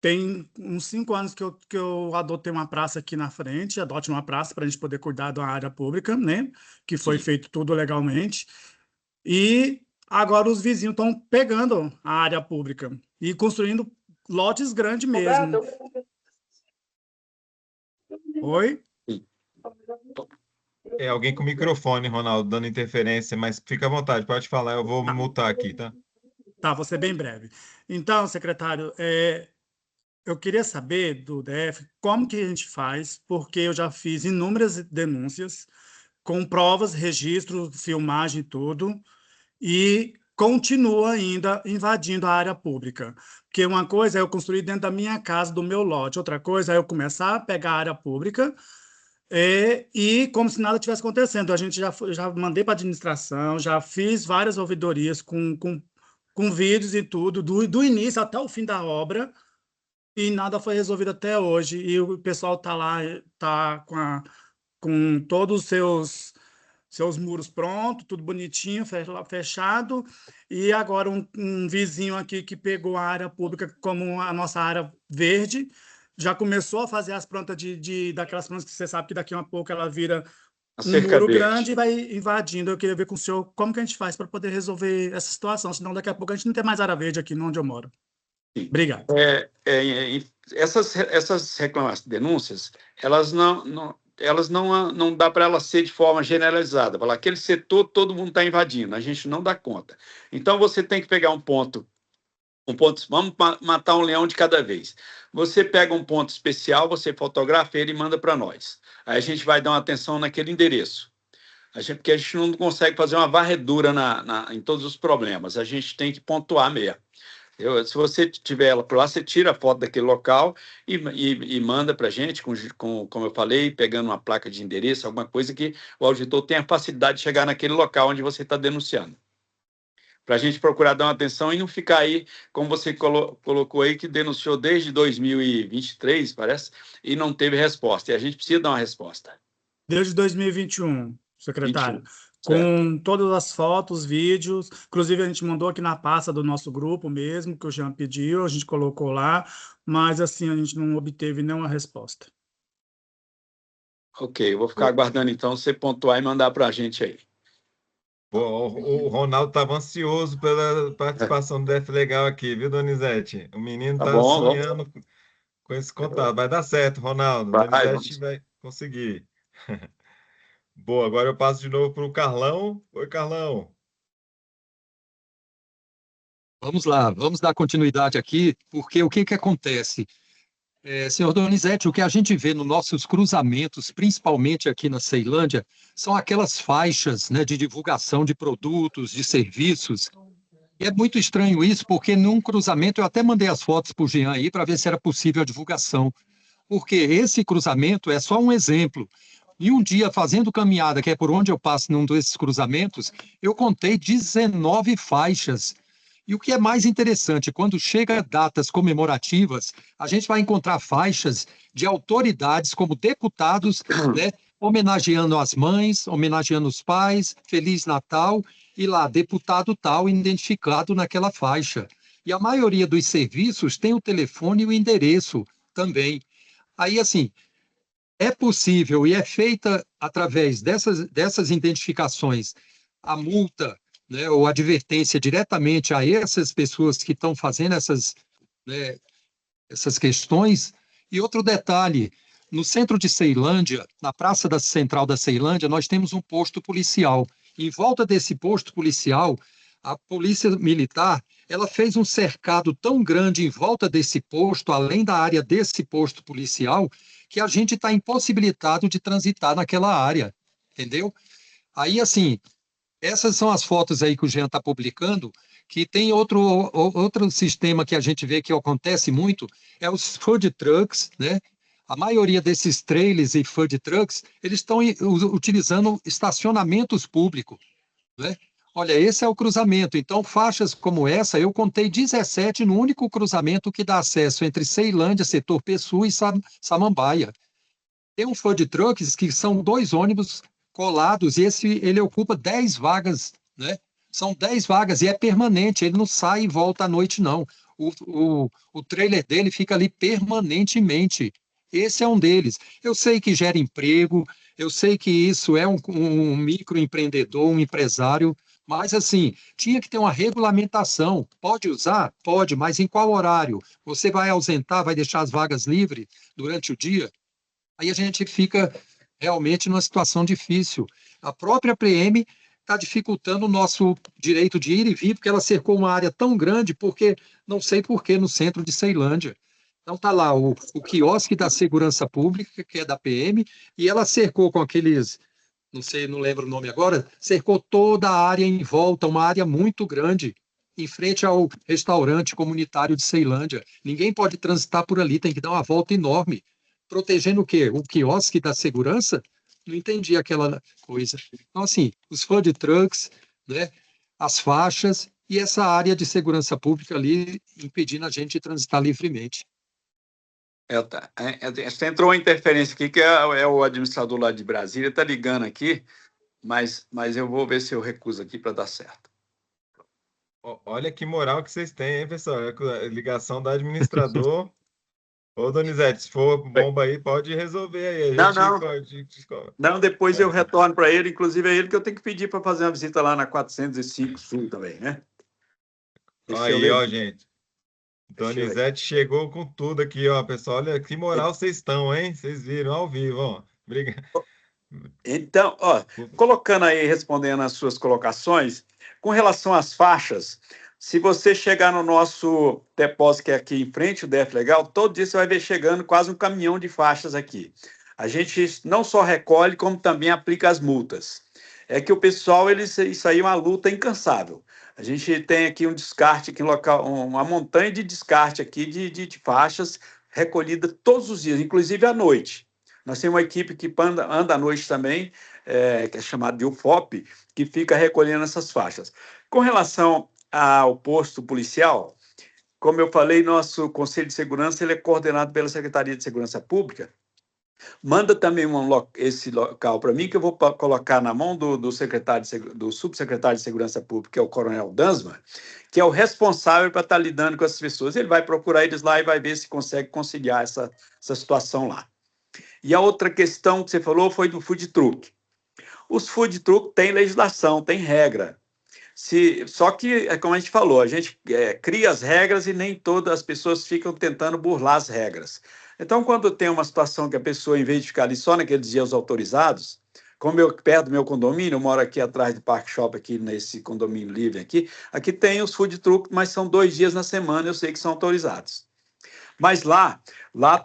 tem uns 5 anos que eu adotei uma praça aqui na frente, adote uma praça para a gente poder cuidar da área pública, né? Que foi Sim. feito tudo legalmente. E agora os vizinhos estão pegando a área pública e construindo lotes grandes mesmo. Oi? É alguém com microfone, Ronaldo, dando interferência, mas fica à vontade, pode falar, eu vou Tá. mutar aqui, tá? Tá, vou ser bem breve. Então, secretário, eu queria saber do DF como que a gente faz, porque eu já fiz inúmeras denúncias com provas, registro, filmagem e tudo, e continua ainda invadindo a área pública. Porque uma coisa é eu construir dentro da minha casa, do meu lote, outra coisa é eu começar a pegar a área pública e como se nada tivesse acontecendo. A gente já mandei para a administração, já fiz várias ouvidorias com vídeos e tudo, do início até o fim da obra, e nada foi resolvido até hoje. E o pessoal está lá, está com todos os seus muros prontos, tudo bonitinho, fechado, e agora um vizinho aqui que pegou a área pública como a nossa área verde, já começou a fazer as plantas daquelas plantas que você sabe que daqui a pouco ela vira A um cerca muro verde. grande e vai invadindo. Eu queria ver com o senhor como que a gente faz para poder resolver essa situação, senão daqui a pouco a gente não tem mais área verde aqui onde eu moro. Sim. Obrigado. Essas reclamações, denúncias, elas não dá para elas ser de forma generalizada. Falar aquele setor todo mundo está invadindo, a gente não dá conta. Então você tem que pegar um ponto, vamos matar um leão de cada vez. Você pega um ponto especial, você fotografa ele e manda para nós. Aí a gente vai dar uma atenção naquele endereço. Porque a gente não consegue fazer uma varredura em todos os problemas, a gente tem que pontuar mesmo. Se você tiver ela por lá, você tira a foto daquele local e manda para a gente, como eu falei, pegando uma placa de endereço, alguma coisa que o auditor tenha facilidade de chegar naquele local onde você está denunciando. Para a gente procurar dar uma atenção e não ficar aí, como você colocou aí, que denunciou desde 2023, parece, e não teve resposta. E a gente precisa dar uma resposta. Desde 2021, secretário. 21, com todas as fotos, vídeos, inclusive a gente mandou aqui na pasta do nosso grupo mesmo, que o Jean pediu, a gente colocou lá, mas assim, a gente não obteve nenhuma resposta. Ok, eu vou ficar aguardando então você pontuar e mandar para a gente aí. O Ronaldo estava ansioso pela participação do DF Legal aqui, viu, Donizete? O menino Tá está bom, sonhando com esse contato. Vai dar certo, Ronaldo. Donizete vai conseguir. Boa, agora eu passo de novo para o Carlão. Oi, Carlão. Vamos lá, vamos dar continuidade aqui, porque o que acontece? Senhor Donizete, o que a gente vê nos nossos cruzamentos, principalmente aqui na Ceilândia, são aquelas faixas, né, de divulgação de produtos, de serviços. E é muito estranho isso, porque num cruzamento, eu até mandei as fotos para o Jean aí para ver se era possível a divulgação, porque esse cruzamento é só um exemplo. E um dia, fazendo caminhada, que é por onde eu passo num desses cruzamentos, eu contei 19 faixas. E o que é mais interessante, quando chega datas comemorativas, a gente vai encontrar faixas de autoridades como deputados, né, homenageando as mães, homenageando os pais, Feliz Natal, e lá, deputado tal, identificado naquela faixa. E a maioria dos serviços tem o telefone e o endereço também. Aí, assim, é possível e é feita através dessas identificações a multa, né, ou advertência diretamente a essas pessoas que estão fazendo né, essas questões. E outro detalhe, no centro de Ceilândia, na Praça Central da Ceilândia, nós temos um posto policial. Em volta desse posto policial, a Polícia Militar, ela fez um cercado tão grande em volta desse posto, além da área desse posto policial, que a gente está impossibilitado de transitar naquela área, entendeu? Aí, assim, essas são as fotos aí que o Jean está publicando, que tem outro sistema que a gente vê que acontece muito, é os food trucks, né? A maioria desses trailers e food trucks, eles estão utilizando estacionamentos públicos, né? Olha, esse é o cruzamento. Então, faixas como essa, eu contei 17 no único cruzamento que dá acesso entre Ceilândia, setor Pessoa e Samambaia. Tem um food trucks que são 2 ônibus colados e ele ocupa 10 vagas, né? São 10 vagas e é permanente, ele não sai e volta à noite, não. O trailer dele fica ali permanentemente. Esse é um deles. Eu sei que gera emprego, eu sei que isso é um microempreendedor, um empresário, mas assim, tinha que ter uma regulamentação. Pode usar? Pode, mas em qual horário? Você vai ausentar, vai deixar as vagas livres durante o dia? Aí a gente fica realmente numa situação difícil. A própria PM está dificultando o nosso direito de ir e vir, porque ela cercou uma área tão grande, porque não sei por que, no centro de Ceilândia. Então está lá o quiosque da Segurança Pública, que é da PM, e ela cercou com aqueles, não sei, não lembro o nome agora, cercou toda a área em volta, uma área muito grande, em frente ao restaurante comunitário de Ceilândia. Ninguém pode transitar por ali, tem que dar uma volta enorme. Protegendo o quê? O quiosque da segurança? Não entendi aquela coisa. Então, assim, os food trucks, né, as faixas e essa área de segurança pública ali impedindo a gente de transitar livremente. Você entrou uma interferência aqui, que é o administrador lá de Brasília, está ligando aqui, mas eu vou ver se eu recuso aqui para dar certo. Olha que moral que vocês têm, hein, pessoal? É a ligação do administrador. Ô, Donizete, se for bomba aí, pode resolver aí. Não, depois eu retorno para ele, inclusive é ele que eu tenho que pedir para fazer uma visita lá na 405 Sul também, né? Aí, ó, gente. Donizete chegou com tudo aqui, ó, pessoal. Olha que moral vocês estão, hein? Vocês viram ao vivo, ó. Obrigado. Então, ó, colocando aí, respondendo as suas colocações, com relação às faixas, se você chegar no nosso depósito, que é aqui em frente, o DF Legal, todo dia você vai ver chegando quase um caminhão de faixas aqui. A gente não só recolhe, como também aplica as multas. É que o pessoal, isso aí é uma luta incansável. A gente tem aqui um descarte, aqui local, uma montanha de descarte aqui de faixas recolhida todos os dias, inclusive à noite. Nós temos uma equipe que anda à noite também, que é chamada de UFOP, que fica recolhendo essas faixas. Com relação ao posto policial, como eu falei, nosso Conselho de Segurança ele é coordenado pela Secretaria de Segurança Pública. Manda também esse local para mim, que eu vou colocar na mão do subsecretário de Segurança Pública, que é o Coronel Dansman, que é o responsável para estar lidando com essas pessoas. Ele vai procurar eles lá e vai ver se consegue conciliar essa situação lá. E a outra questão que você falou foi do food truck. Os food truck têm legislação, têm regra. Só que, como a gente falou, a gente cria as regras e nem todas as pessoas ficam tentando burlar as regras. Então, quando tem uma situação que a pessoa, em vez de ficar ali só naqueles dias autorizados, como eu perto do meu condomínio, eu moro aqui atrás do Parque Shop, aqui nesse condomínio livre aqui tem os food truck, mas são 2 dias na semana, eu sei que são autorizados. Mas lá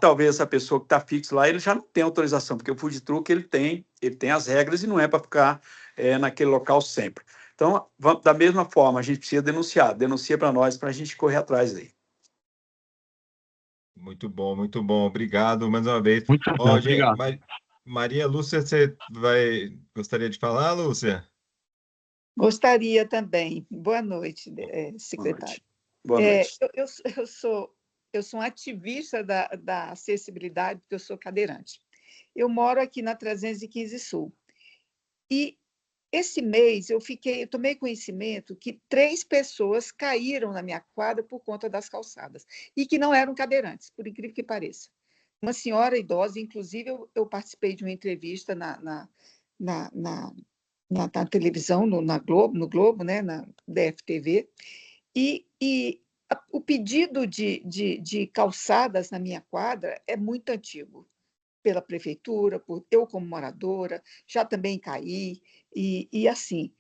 talvez essa pessoa que está fixa lá, ele já não tem autorização, porque o food truck ele tem as regras e não é para ficar naquele local sempre. Então, da mesma forma, a gente precisa denunciar. Denuncia para nós, para a gente correr atrás aí. Muito bom, muito bom. Obrigado mais uma vez. Muito bom, obrigado. Maria Lúcia, gostaria de falar, Lúcia? Gostaria também. Boa noite, secretário. Boa noite. Eu sou um ativista da acessibilidade, porque eu sou cadeirante. Eu moro aqui na 315 Sul. E esse mês eu tomei conhecimento que 3 pessoas caíram na minha quadra por conta das calçadas, e que não eram cadeirantes, por incrível que pareça. Uma senhora idosa, inclusive eu participei de uma entrevista na televisão, no Globo, né, na DFTV, e o pedido de calçadas na minha quadra é muito antigo, pela prefeitura, eu como moradora, já também caí, e assim,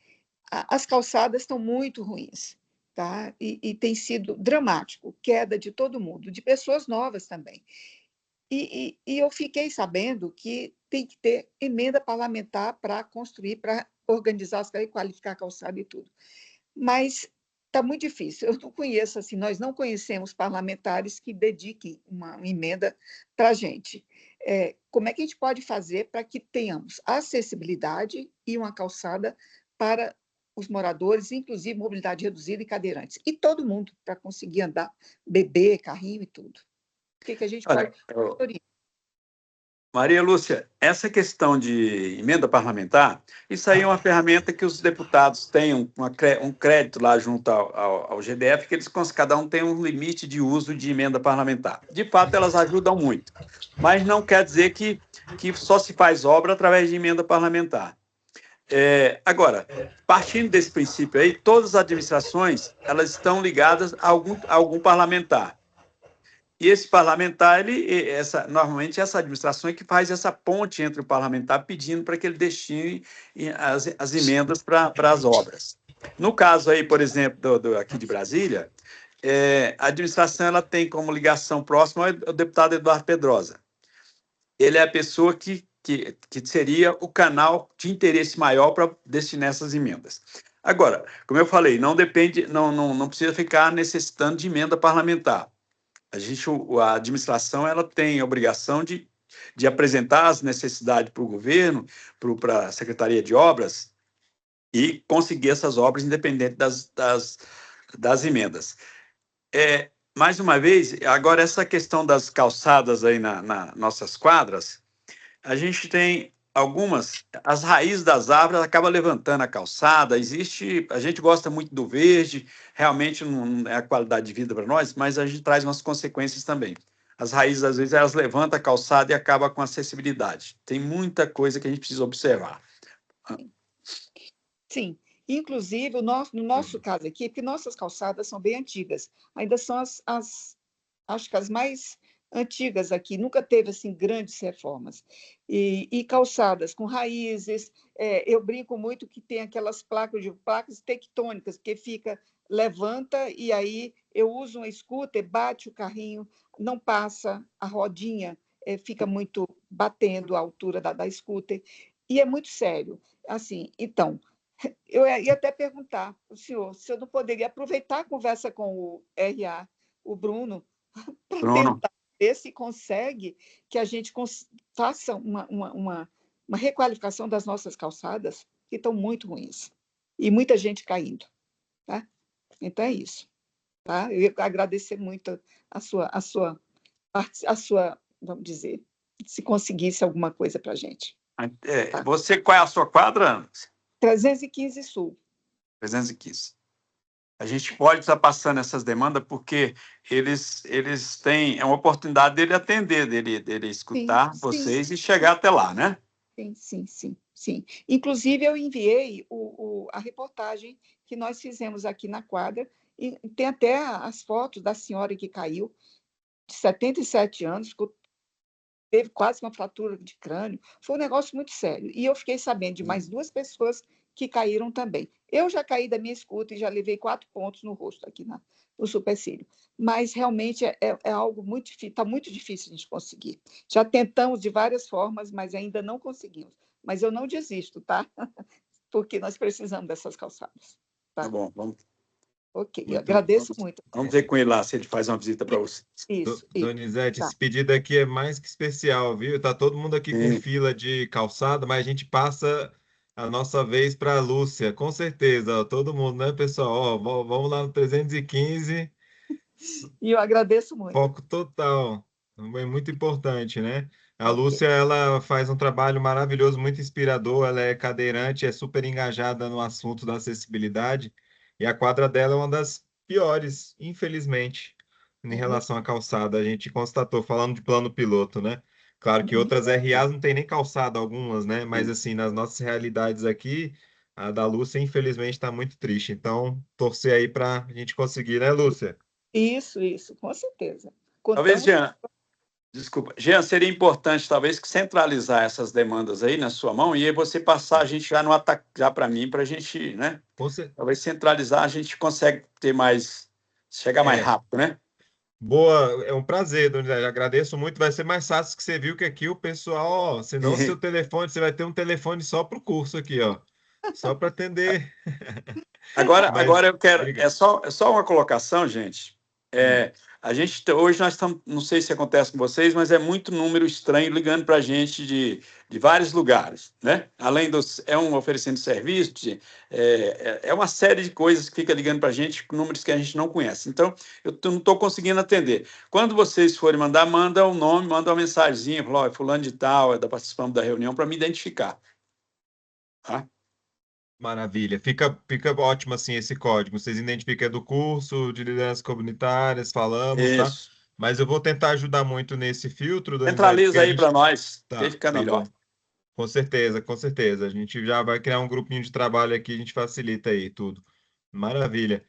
as calçadas estão muito ruins, tá? E tem sido dramático, queda de todo mundo, de pessoas novas também. E eu fiquei sabendo que tem que ter emenda parlamentar para construir, para organizar, qualificar a calçada e tudo. Mas está muito difícil. Eu não conheço, assim, nós não conhecemos parlamentares que dediquem uma emenda para a gente. como é que a gente pode fazer para que tenhamos acessibilidade e uma calçada para os moradores, inclusive mobilidade reduzida e cadeirantes, e todo mundo para conseguir andar, bebê, carrinho e tudo. O que a gente Olha, pode... Maria Lúcia, essa questão de emenda parlamentar, isso aí é uma ferramenta que os deputados têm um crédito lá junto ao GDF, que cada um tem um limite de uso de emenda parlamentar. De fato, elas ajudam muito, mas não quer dizer que só se faz obra através de emenda parlamentar. Agora, partindo desse princípio aí, todas as administrações elas estão ligadas a algum parlamentar. E esse parlamentar, normalmente essa administração é que faz essa ponte entre o parlamentar pedindo para que ele destine as emendas para as obras. No caso aí, por exemplo, aqui de Brasília, a administração ela tem como ligação próxima o deputado Eduardo Pedrosa. Ele é a pessoa que seria o canal de interesse maior para destinar essas emendas. Agora, como eu falei, não precisa ficar necessitando de emenda parlamentar. A administração ela tem a obrigação de apresentar as necessidades para o governo, para a Secretaria de Obras, e conseguir essas obras independente das emendas. Mais uma vez, agora essa questão das calçadas aí nas nossas quadras, a gente tem as raízes das árvores acabam levantando a calçada, a gente gosta muito do verde, realmente não é a qualidade de vida para nós, mas a gente traz umas consequências também. As raízes, às vezes, elas levantam a calçada e acabam com a acessibilidade. Tem muita coisa que a gente precisa observar. Sim, inclusive, no nosso caso aqui, porque nossas calçadas são bem antigas, ainda são acho que as mais antigas aqui, nunca teve assim grandes reformas. E calçadas com raízes, eu brinco muito que tem aquelas placas tectônicas, que levanta, e aí eu uso um scooter, bate o carrinho, não passa, a rodinha fica muito batendo a altura da scooter, e é muito sério. Assim, então, eu ia até perguntar para o senhor se eu não poderia aproveitar a conversa com o RA, o Bruno, para tentar ver se consegue que a gente faça uma requalificação das nossas calçadas, que estão muito ruins, e muita gente caindo. Tá? Então, é isso. Tá? Eu ia agradecer muito a sua, vamos dizer, se conseguisse alguma coisa para a gente. Tá? Qual é a sua quadra? 315 Sul. 315. A gente pode estar passando essas demandas porque eles têm uma oportunidade dele atender, dele escutar vocês e chegar até lá, né? Sim. Inclusive, eu enviei a reportagem que nós fizemos aqui na quadra, e tem até as fotos da senhora que caiu, de 77 anos, teve quase uma fratura de crânio. Foi um negócio muito sério. E eu fiquei sabendo de mais 2 pessoas que caíram também. Eu já caí da minha scooter e já levei 4 pontos no rosto aqui no supercílio. Mas realmente é algo muito difícil, está muito difícil a gente conseguir. Já tentamos de várias formas, mas ainda não conseguimos. Mas eu não desisto, tá? Porque nós precisamos dessas calçadas. Tá bom, vamos. Ok, eu agradeço muito. Vamos ver com ele lá se ele faz uma visita para você. Isso. Donizete, Tá. esse pedido aqui é mais que especial, viu? Tá todo mundo aqui com fila de calçada, mas a gente passa a nossa vez para a Lúcia, com certeza. Ó, todo mundo, né, pessoal? Ó, vamos lá no 315. E eu agradeço muito. Foco total. É muito importante, né? A Lúcia, ela faz um trabalho maravilhoso, muito inspirador. Ela é cadeirante, é super engajada no assunto da acessibilidade. E a quadra dela é uma das piores, infelizmente, em relação à calçada. A gente constatou, falando de plano piloto, né? Claro que outras RAs não tem nem calçada, algumas, né? Mas, assim, nas nossas realidades aqui, a da Lúcia, infelizmente, está muito triste. Então, torcer aí para a gente conseguir, né, Lúcia? Isso, com certeza. Talvez, Jean, desculpa. Jean, seria importante, talvez, centralizar essas demandas aí na sua mão e aí você passar a gente já no ataque, já para mim, para a gente, né? Talvez centralizar, a gente consegue chegar mais rápido, né? Boa, é um prazer, Donizete. Agradeço muito. Vai ser mais fácil que você viu que aqui o pessoal, ó, senão seu telefone, você vai ter um telefone só para o curso aqui, ó. Só para atender. Agora eu quero. É só uma colocação, gente. Hoje nós estamos, não sei se acontece com vocês, mas é muito número estranho ligando para a gente de vários lugares, né? Além oferecendo serviço, é uma série de coisas que fica ligando para a gente com números que a gente não conhece. Então, eu não estou conseguindo atender. Quando vocês forem mandar, manda o nome, manda uma mensagenzinha, fala, é fulano de tal, está participando da reunião, para me identificar. Tá? Maravilha. Fica ótimo assim esse código. Vocês identificam do curso de lideranças comunitárias, falamos, tá? Isso. Mas eu vou tentar ajudar muito nesse filtro, Donizete, porque Centraliza a aí para gente... nós, que Tá, fica tá melhor. bom. Com certeza, com certeza. A gente já vai criar um grupinho de trabalho aqui, a gente facilita aí tudo. Maravilha.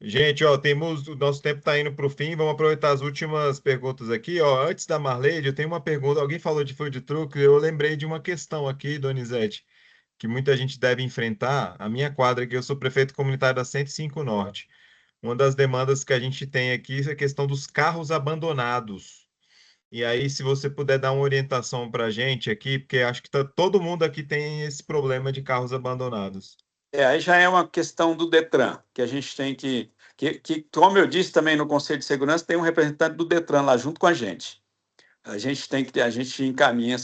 Gente, ó, o nosso tempo está indo para o fim. Vamos aproveitar as últimas perguntas aqui. Ó, antes da Marleide, eu tenho uma pergunta. Alguém falou de food truck, eu lembrei de uma questão aqui, Donizete, que muita gente deve enfrentar. A minha quadra aqui, eu sou prefeito comunitário da 105 Norte. Uma das demandas que a gente tem aqui é a questão dos carros abandonados. E aí, se você puder dar uma orientação para a gente aqui, porque acho que todo mundo aqui tem esse problema de carros abandonados. Aí já é uma questão do Detran, que a gente tem que, como eu disse também no Conselho de Segurança, tem um representante do Detran lá junto com a gente. A gente encaminha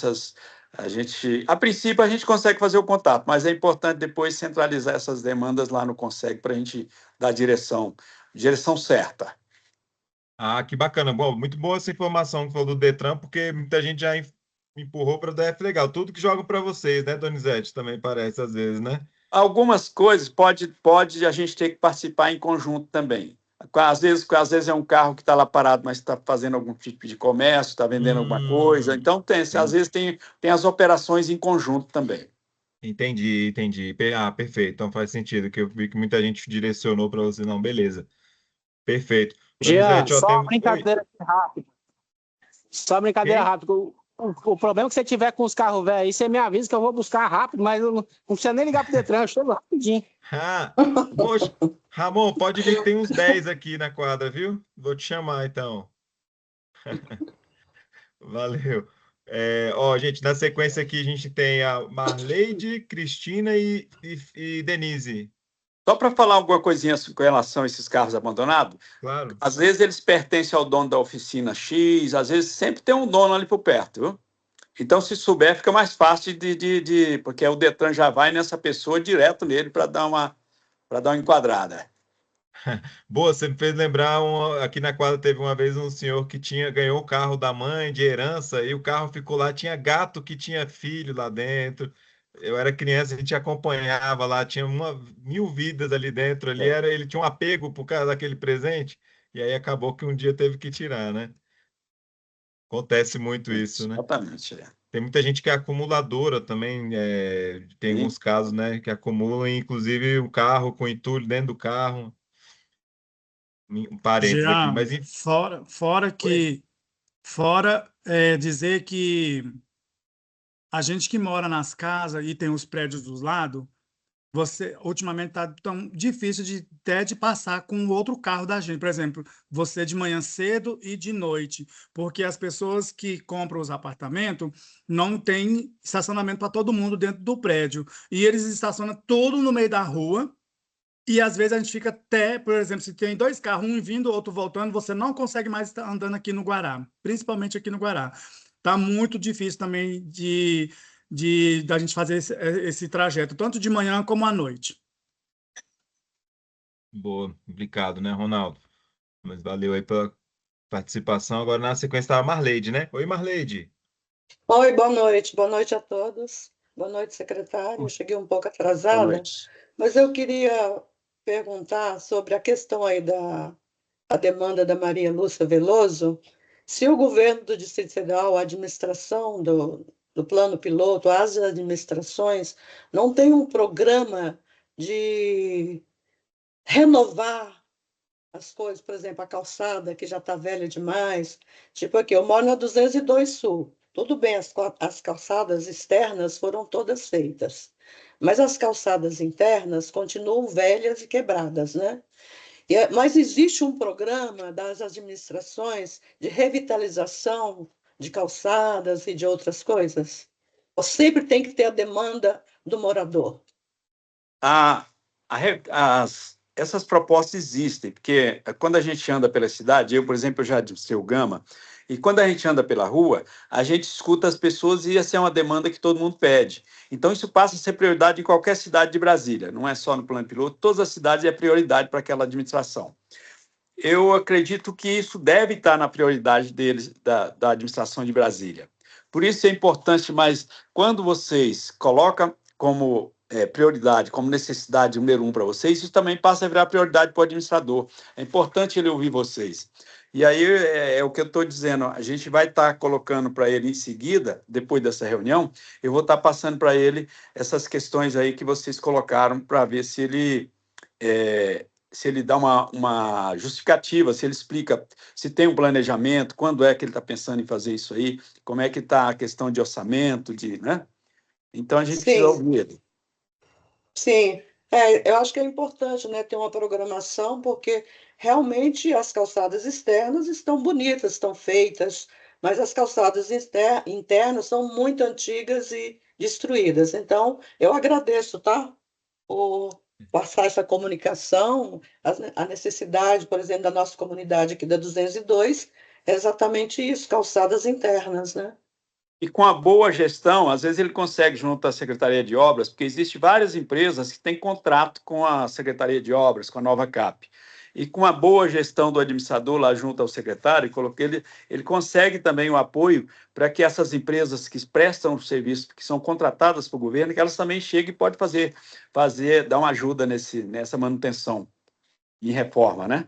a princípio a gente consegue fazer o contato, mas é importante depois centralizar essas demandas lá no Conseg para a gente dar a direção certa. Ah, que bacana. Bom, muito boa essa informação que falou do Detran, porque muita gente já empurrou para o DF Legal. Tudo que joga para vocês, né, Donizete? Também parece às vezes, né? Algumas coisas pode a gente ter que participar em conjunto também. Às vezes é um carro que está lá parado, mas está fazendo algum tipo de comércio, está vendendo alguma coisa. Então, às vezes tem as operações em conjunto também. Entendi. Ah, perfeito. Então faz sentido, que eu vi que muita gente direcionou para você. Não, beleza. Perfeito. Jean, Donizete, ó, só uma Oi. brincadeira rápida. Só uma brincadeira Quem? rápida. O problema que você tiver com os carros velhos aí, você me avisa que eu vou buscar rápido, mas eu não precisa nem ligar pro Detran, eu chego rapidinho. Ah, poxa, Ramon, pode vir que tem uns 10 aqui na quadra, viu? Vou te chamar então. Valeu. Ó, gente, na sequência aqui a gente tem a Marleide, Cristina e Denise. Só para falar alguma coisinha com relação a esses carros abandonados, Claro. às vezes eles pertencem ao dono da oficina X, às vezes sempre tem um dono ali por perto, viu? Então, se souber, fica mais fácil porque o Detran já vai nessa pessoa direto nele para dar uma enquadrada. Boa, você me fez lembrar, aqui na quadra teve uma vez um senhor que ganhou o carro da mãe de herança e o carro ficou lá, tinha gato que tinha filho lá dentro. Eu era criança, a gente acompanhava lá, tinha 1000 vidas ali dentro, ele tinha um apego por causa daquele presente, e aí acabou que um dia teve que tirar, né? Acontece muito isso, né? Exatamente. Tem muita gente que é acumuladora também, tem Sim. alguns casos, né, que acumulam, inclusive, o carro com entulho dentro do carro. Um parênteses aqui, Jean, mas fora dizer que a gente que mora nas casas e tem os prédios dos lados, ultimamente está tão difícil até de passar com o outro carro da gente. Por exemplo, você de manhã cedo e de noite, porque as pessoas que compram os apartamentos não têm estacionamento para todo mundo dentro do prédio. E eles estacionam todo no meio da rua. E às vezes a gente fica até, por exemplo, se tem 2 carros, um vindo, outro voltando, você não consegue mais estar andando aqui no Guará, principalmente aqui no Guará. Tá muito difícil também da gente fazer esse trajeto, tanto de manhã como à noite. boa, complicado, né, Ronaldo? Mas valeu aí pela participação. Agora na sequência está a Marleide, né? Oi, Marleide. Oi, boa noite a todos. Boa noite, secretário. Eu cheguei um pouco Boa atrasada, noite. mas eu queria perguntar sobre a questão aí a demanda da Maria Lúcia Veloso, se o governo do Distrito Federal, a administração do plano piloto, as administrações, não tem um programa de renovar as coisas, por exemplo, a calçada, que já está velha demais. Tipo aqui, eu moro na 202 Sul. Tudo bem, as calçadas externas foram todas feitas, mas as calçadas internas continuam velhas e quebradas, né? Mas existe um programa das administrações de revitalização de calçadas e de outras coisas? Ou sempre tem que ter a demanda do morador? essas propostas existem, porque quando a gente anda pela cidade, eu, por exemplo, eu já disse o Gama, e quando a gente anda pela rua, a gente escuta as pessoas e essa é uma demanda que todo mundo pede. Então, isso passa a ser prioridade em qualquer cidade de Brasília, não é só no plano piloto, todas as cidades é prioridade para aquela administração. Eu acredito que isso deve estar na prioridade deles, da administração de Brasília. Por isso é importante, mas quando vocês colocam como prioridade, como necessidade número 1 para vocês, isso também passa a virar prioridade para o administrador. É importante ele ouvir vocês. E aí é o que eu estou dizendo, a gente vai estar colocando para ele em seguida, depois dessa reunião, eu vou estar passando para ele essas questões aí que vocês colocaram para ver se ele dá uma justificativa, se ele explica se tem um planejamento, quando é que ele está pensando em fazer isso aí, como é que está a questão de orçamento, né? Então, a gente precisa Sim, ouvir ele. sim. Eu acho que é importante, né, ter uma programação, porque realmente as calçadas externas estão bonitas, estão feitas, mas as calçadas internas são muito antigas e destruídas. Então, eu agradeço, tá? Por passar essa comunicação, a necessidade, por exemplo, da nossa comunidade aqui da 202, é exatamente isso, calçadas internas, né? E com a boa gestão, às vezes ele consegue junto à Secretaria de Obras, porque existem várias empresas que têm contrato com a Secretaria de Obras, com a Nova Cap. E com a boa gestão do administrador lá junto ao secretário, ele consegue também o apoio para que essas empresas que prestam o serviço, que são contratadas pelo governo, que elas também cheguem e podem dar uma ajuda nessa manutenção e reforma, né?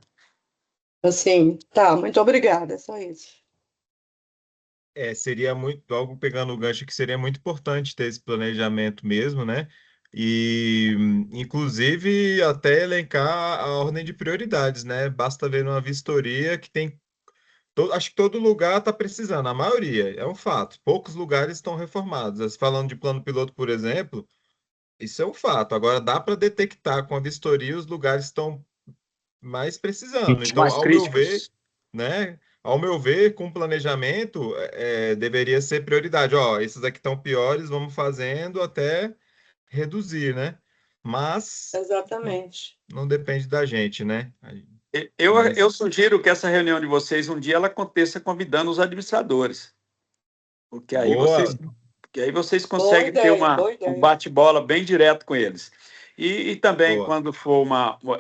Assim, tá, muito obrigada, é só isso. Seria muito, algo pegando o gancho que seria muito importante ter esse planejamento mesmo, né? E, inclusive, até elencar a ordem de prioridades, né? Basta ver numa vistoria que tem. Acho que todo lugar está precisando, a maioria, é um fato. Poucos lugares estão reformados. Falando de plano piloto, por exemplo, isso é um fato. Agora, dá para detectar com a vistoria os lugares que estão mais precisando. Então, Mais ao meu ver, críticos. né? Ao meu ver, com planejamento, deveria ser prioridade. Ó, esses aqui estão piores, vamos fazendo até reduzir, né? Mas Exatamente. não depende da gente, né? Eu Mas sugiro que essa reunião de vocês um dia ela aconteça convidando os administradores, porque aí boa, vocês Boa conseguem ter ideia, boa um ideia. bate-bola bem direto com eles. E também boa. quando for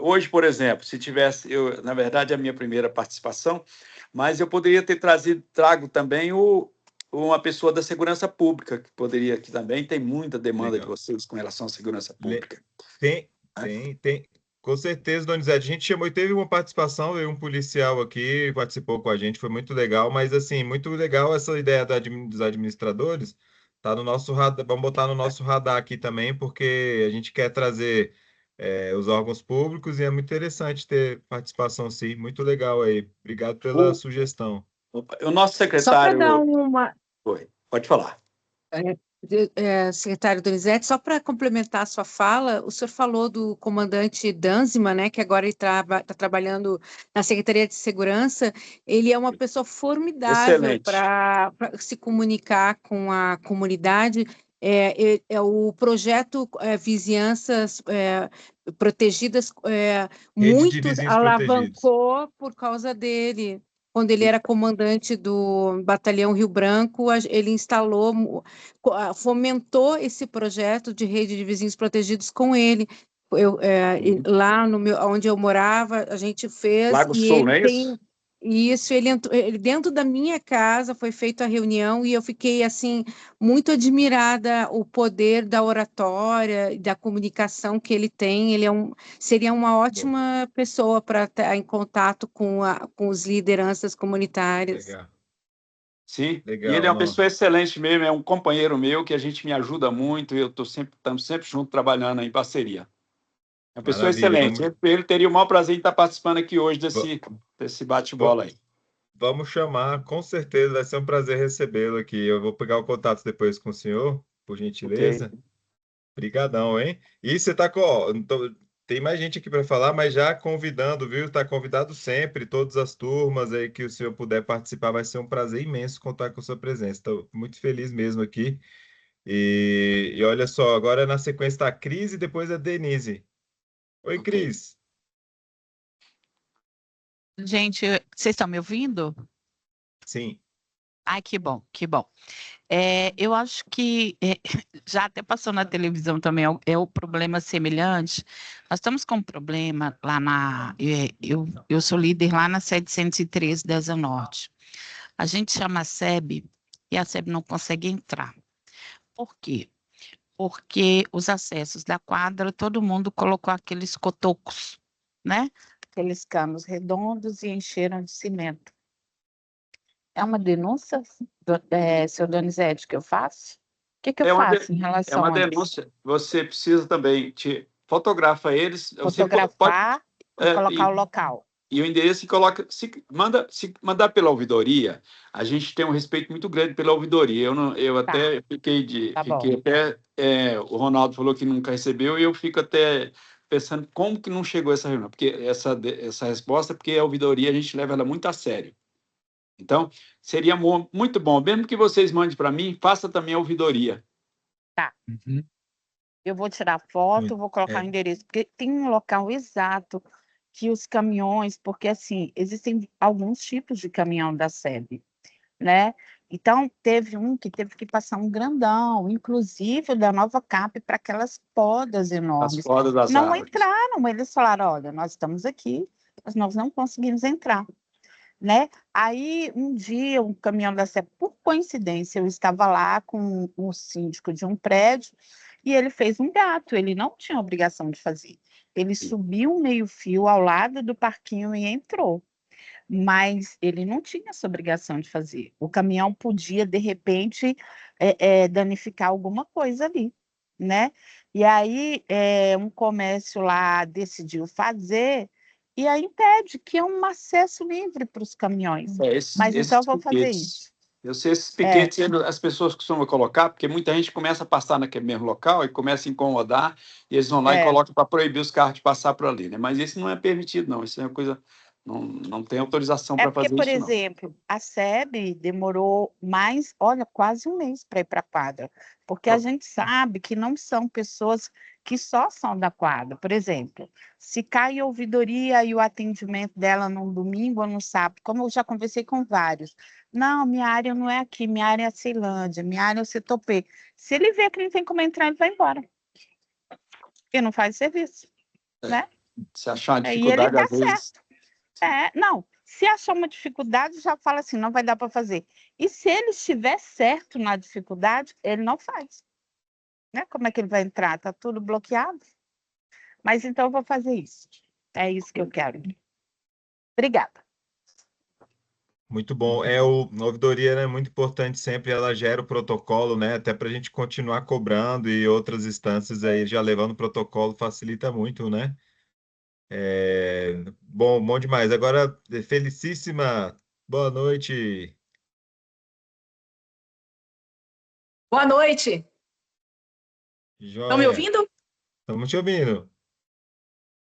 hoje, por exemplo, se tivesse na verdade é a minha primeira participação, mas eu poderia ter trago também uma pessoa da segurança pública que também tem muita demanda de Legal. vocês com relação à segurança Le- pública. Tem, Né? tem. Com certeza, Donizete. A gente chamou e teve uma participação, veio um policial aqui, participou com a gente, foi muito legal, mas assim, muito legal essa ideia dos administradores. Tá no nosso radar, vamos botar no nosso radar aqui também, porque a gente quer trazer os órgãos públicos e é muito interessante ter participação, sim. Muito legal aí. Obrigado pela O, sugestão. o nosso Só para dar secretário. uma, Oi, pode falar. secretário Donizete, só para complementar a sua fala, o senhor falou do comandante Danzima, né, que agora ele está trabalhando na Secretaria de Segurança. Ele é uma pessoa formidável Excelente. para se comunicar com a comunidade. O projeto Vizinhanças Protegidas, Rede de muitos vizinhos protegidos. alavancou por causa dele. Quando ele era comandante do Batalhão Rio Branco, ele instalou, fomentou esse projeto de rede de vizinhos protegidos com ele. Lá onde eu morava, a gente fez, Lago e Sul, ele não é tem isso? isso, ele dentro da minha casa foi feita a reunião e eu fiquei assim muito admirada o poder da oratória e da comunicação que ele tem. Seria uma Bom, ótima pessoa para estar em contato com os lideranças comunitárias. legal, Sim. E ele é legal, uma não. pessoa excelente mesmo, é um companheiro meu que a gente me ajuda muito, estamos sempre juntos trabalhando em parceria. É uma pessoa Maravilha. excelente. Ele teria o maior prazer em estar participando aqui hoje Va- desse bate-bola aí. Vamos chamar, com certeza, vai ser um prazer recebê-lo aqui. Eu vou pegar o contato depois com o senhor, por Ok. gentileza. Obrigadão, hein? E você tá com, ó, tem mais gente aqui para falar, mas já convidando, viu? Está convidado sempre, todas as turmas aí que o senhor puder participar, vai ser um prazer imenso contar com a sua presença. Estou muito feliz mesmo aqui. E olha só, agora na sequência está a Cris e depois a Denise. Oi, Ok. Cris. Gente, vocês estão me ouvindo? Sim. Ai, que bom, que bom. Eu acho que já até passou na televisão também, é o problema semelhante. Nós estamos com um problema lá eu sou líder lá na 713 da Asa Norte. A gente chama a SEB e a SEB não consegue entrar. Por quê? Porque os acessos da quadra, todo mundo colocou aqueles cotocos, né? Aqueles canos redondos e encheram de cimento. É uma denúncia, seu Donizete, que eu faço? O que eu faço em É relação uma a isso? denúncia. Você precisa também fotografa eles. Você pode, Fotografar e colocar o e local. o endereço coloca. Se mandar pela ouvidoria, a gente tem um respeito muito grande pela ouvidoria. Eu até Tá bom. fiquei até. O Ronaldo falou que nunca recebeu e eu fico até pensando como que não chegou essa reunião, porque essa resposta, porque a ouvidoria a gente leva ela muito a sério. Então, seria muito bom, mesmo que vocês mandem para mim, faça também a ouvidoria. Tá. Uhum. Eu vou tirar foto, Muito. vou colocar o endereço, porque tem um local exato que os caminhões, porque assim, existem alguns tipos de caminhão da SEB, né? Então, teve um que teve que passar um grandão, inclusive da Nova Cap, para aquelas podas As enormes. podas das Não árvores. entraram, eles falaram, olha, nós estamos aqui, mas nós não conseguimos entrar, né? Aí, um dia, um caminhão da SEB, por coincidência, eu estava lá com o síndico de um prédio, e ele fez um gato, ele não tinha obrigação de fazer. Ele subiu um meio-fio ao lado do parquinho e entrou. Mas ele não tinha essa obrigação de fazer. O caminhão podia, de repente, danificar alguma coisa ali, né? E aí, um comércio lá decidiu fazer, e aí impede, que é um acesso livre para os caminhões. Mas então eu vou fazer isso. Eu sei esses piquetes, as pessoas costumam colocar, porque muita gente começa a passar naquele mesmo local e começa a incomodar, e eles vão lá e colocam para proibir os carros de passar por ali, né? Mas isso não é permitido, não. Isso é uma coisa. Não tem autorização para fazer Por isso, não. exemplo, a SEB demorou quase um mês para ir para a quadra, porque a gente sabe que não são pessoas que só são da quadra. Por exemplo, se cai a ouvidoria e o atendimento dela num domingo ou no sábado, como eu já conversei com vários, não, minha área não é aqui, minha área é a Ceilândia, minha área é o setor P. Se ele vê que não tem como entrar, ele vai embora. Porque não faz serviço, né? Se achar uma E ele dificuldade, está às vezes. não, se achar uma dificuldade, já fala assim, não vai dar para fazer. E se ele estiver certo na dificuldade, ele não faz. Né? Como é que ele vai entrar? Está tudo bloqueado? Mas então eu vou fazer isso. É isso que eu quero. Obrigada. Muito bom. A ouvidoria é muito importante sempre, ela gera o protocolo, né? Até para a gente continuar cobrando e outras instâncias aí já levando o protocolo facilita muito, né? Bom demais. Agora, Felicíssima, boa noite. Boa noite. Estão me Joia. ouvindo? Estamos te ouvindo.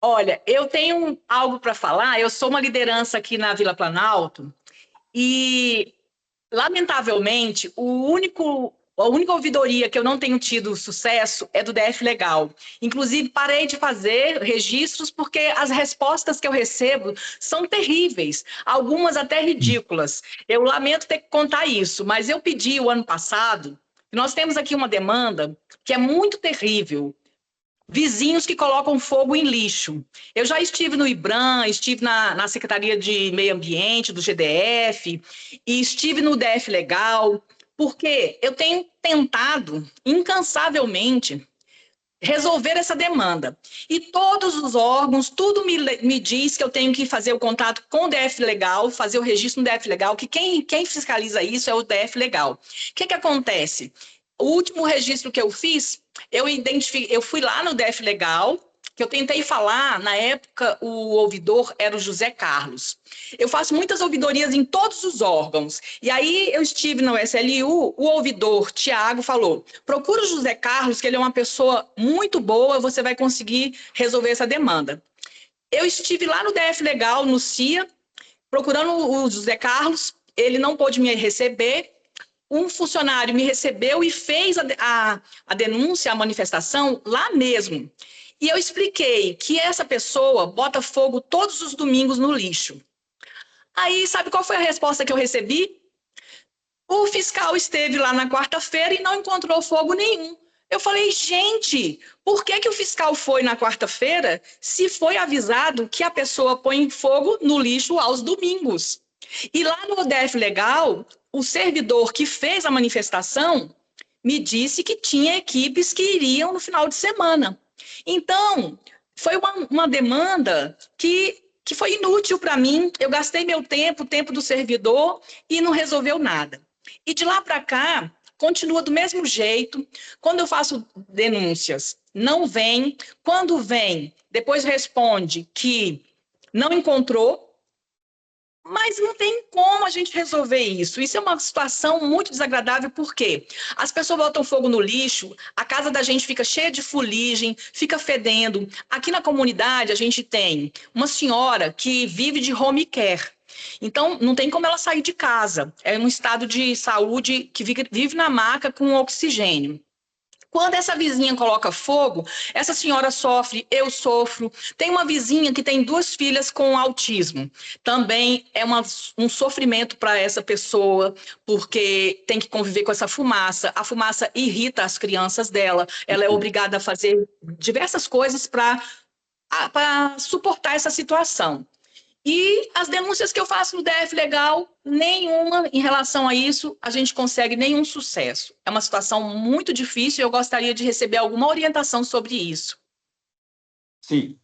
Olha, eu tenho algo para falar. Eu sou uma liderança aqui na Vila Planalto e, lamentavelmente, a única ouvidoria que eu não tenho tido sucesso é do DF Legal. Inclusive, parei de fazer registros porque as respostas que eu recebo são terríveis, algumas até ridículas. Eu lamento ter que contar isso, mas eu pedi o ano passado. Nós temos aqui uma demanda que é muito terrível. Vizinhos que colocam fogo em lixo. Eu já estive no IBRAM, estive na Secretaria de Meio Ambiente, do GDF, e estive no DF Legal, porque eu tenho tentado incansavelmente resolver essa demanda. E todos os órgãos, tudo me diz que eu tenho que fazer o contato com o DF Legal, fazer o registro no DF Legal, que quem fiscaliza isso é o DF Legal. O que acontece? O último registro que eu fiz, eu fui lá no DF Legal, que eu tentei falar, na época o ouvidor era o José Carlos. Eu faço muitas ouvidorias em todos os órgãos. E aí eu estive no SLU, o ouvidor Tiago falou, procura o José Carlos, que ele é uma pessoa muito boa, você vai conseguir resolver essa demanda. Eu estive lá no DF Legal, no CIA, procurando o José Carlos, ele não pôde me receber. Um funcionário me recebeu e fez a denúncia, a manifestação lá mesmo. E eu expliquei que essa pessoa bota fogo todos os domingos no lixo. Aí, sabe qual foi a resposta que eu recebi? O fiscal esteve lá na quarta-feira e não encontrou fogo nenhum. Eu falei, gente, por que o fiscal foi na quarta-feira se foi avisado que a pessoa põe fogo no lixo aos domingos? E lá no DF Legal, o servidor que fez a manifestação me disse que tinha equipes que iriam no final de semana. Então, foi uma demanda que foi inútil para mim. Eu gastei meu tempo, o tempo do servidor, e não resolveu nada. E de lá para cá, continua do mesmo jeito. Quando eu faço denúncias, não vem. Quando vem, depois responde que não encontrou. Mas não tem como a gente resolver isso. Isso é uma situação muito desagradável, porque as pessoas botam fogo no lixo, a casa da gente fica cheia de fuligem, fica fedendo. Aqui na comunidade, a gente tem uma senhora que vive de home care. Então, não tem como ela sair de casa. É um estado de saúde que vive na maca com oxigênio. Quando essa vizinha coloca fogo, essa senhora sofre, eu sofro. Tem uma vizinha que tem 2 filhas com autismo. Também é um sofrimento para essa pessoa, porque tem que conviver com essa fumaça. A fumaça irrita as crianças dela. Ela é obrigada a fazer diversas coisas para suportar essa situação. E as denúncias que eu faço no DF Legal, nenhuma em relação a isso, a gente consegue nenhum sucesso. É uma situação muito difícil e eu gostaria de receber alguma orientação sobre isso. Sim,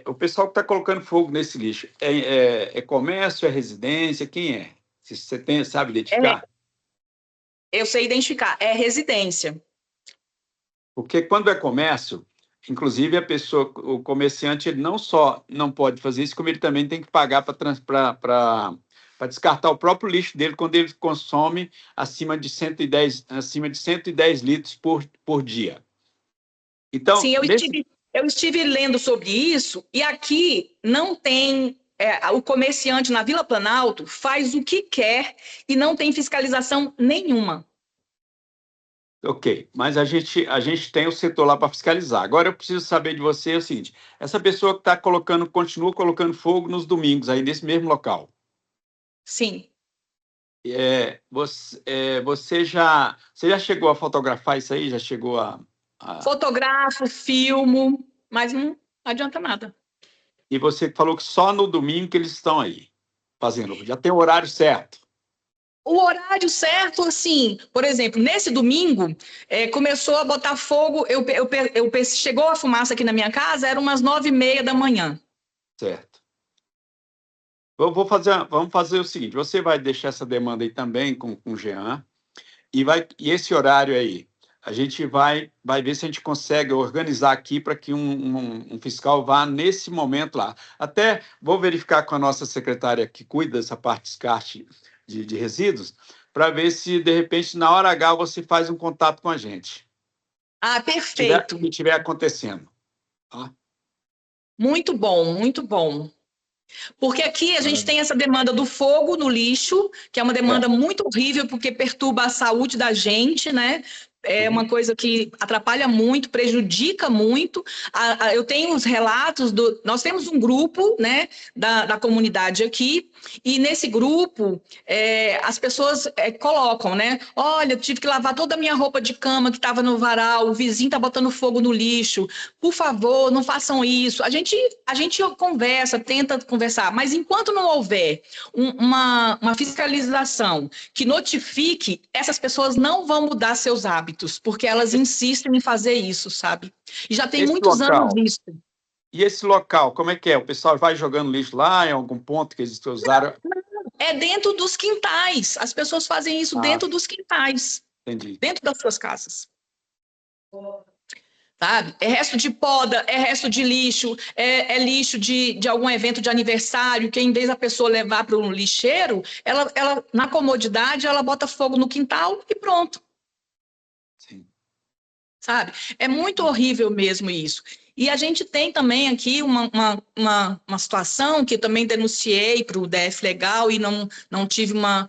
o pessoal que está colocando fogo nesse lixo, é comércio, é residência, quem é? Se você sabe identificar? Eu sei identificar, é residência. Porque quando é comércio, inclusive o comerciante, ele não só não pode fazer isso, como ele também tem que pagar para descartar o próprio lixo dele quando ele consome acima de 110 litros por dia. Então, sim, eu estive lendo sobre isso, e aqui não tem... o comerciante na Vila Planalto faz o que quer e não tem fiscalização nenhuma. Ok, mas a gente tem o setor lá para fiscalizar. Agora eu preciso saber de você o seguinte: essa pessoa que continua colocando fogo nos domingos aí nesse mesmo local. Sim. Você já chegou a fotografar isso aí? Já chegou a... Fotografo, filmo, mas não adianta nada. E você falou que só no domingo que eles estão aí fazendo, já tem o horário certo. O horário certo, assim, por exemplo, nesse domingo, começou a botar fogo, chegou a fumaça aqui na minha casa, eram umas 9h30 da manhã. Certo. Vamos fazer o seguinte, você vai deixar essa demanda aí também com o Jean, e esse horário aí, a gente vai ver se a gente consegue organizar aqui para que um fiscal vá nesse momento lá. Até vou verificar com a nossa secretária que cuida dessa parte de descarte de resíduos, para ver se, de repente, na hora H, você faz um contato com a gente. Ah, perfeito. O que estiver acontecendo. Tá? Muito bom, muito bom. Porque aqui a gente tem essa demanda do fogo no lixo, que é uma demanda muito horrível, porque perturba a saúde da gente, né? É uma coisa que atrapalha muito, prejudica muito. Eu tenho os relatos nós temos um grupo, né, da comunidade aqui, e nesse grupo as pessoas colocam, né? Olha, eu tive que lavar toda a minha roupa de cama que estava no varal, o vizinho está botando fogo no lixo. Por favor, não façam isso. A gente conversa, tenta conversar, mas enquanto não houver uma fiscalização que notifique, essas pessoas não vão mudar seus hábitos, porque elas insistem em fazer isso, sabe? E já tem muitos anos isso. E esse local, como é que é? O pessoal vai jogando lixo lá, em algum ponto que eles usaram? Não, é dentro dos quintais. As pessoas fazem isso dentro dos quintais. Entendi. Dentro das suas casas. Sabe? É resto de poda, é resto de lixo, é lixo de algum evento de aniversário, que em vez da pessoa levar para um lixeiro, ela, na comodidade, ela bota fogo no quintal e pronto. Sim. Sabe? É muito horrível mesmo isso. E a gente tem também aqui uma situação que eu também denunciei para o DF Legal e não tive uma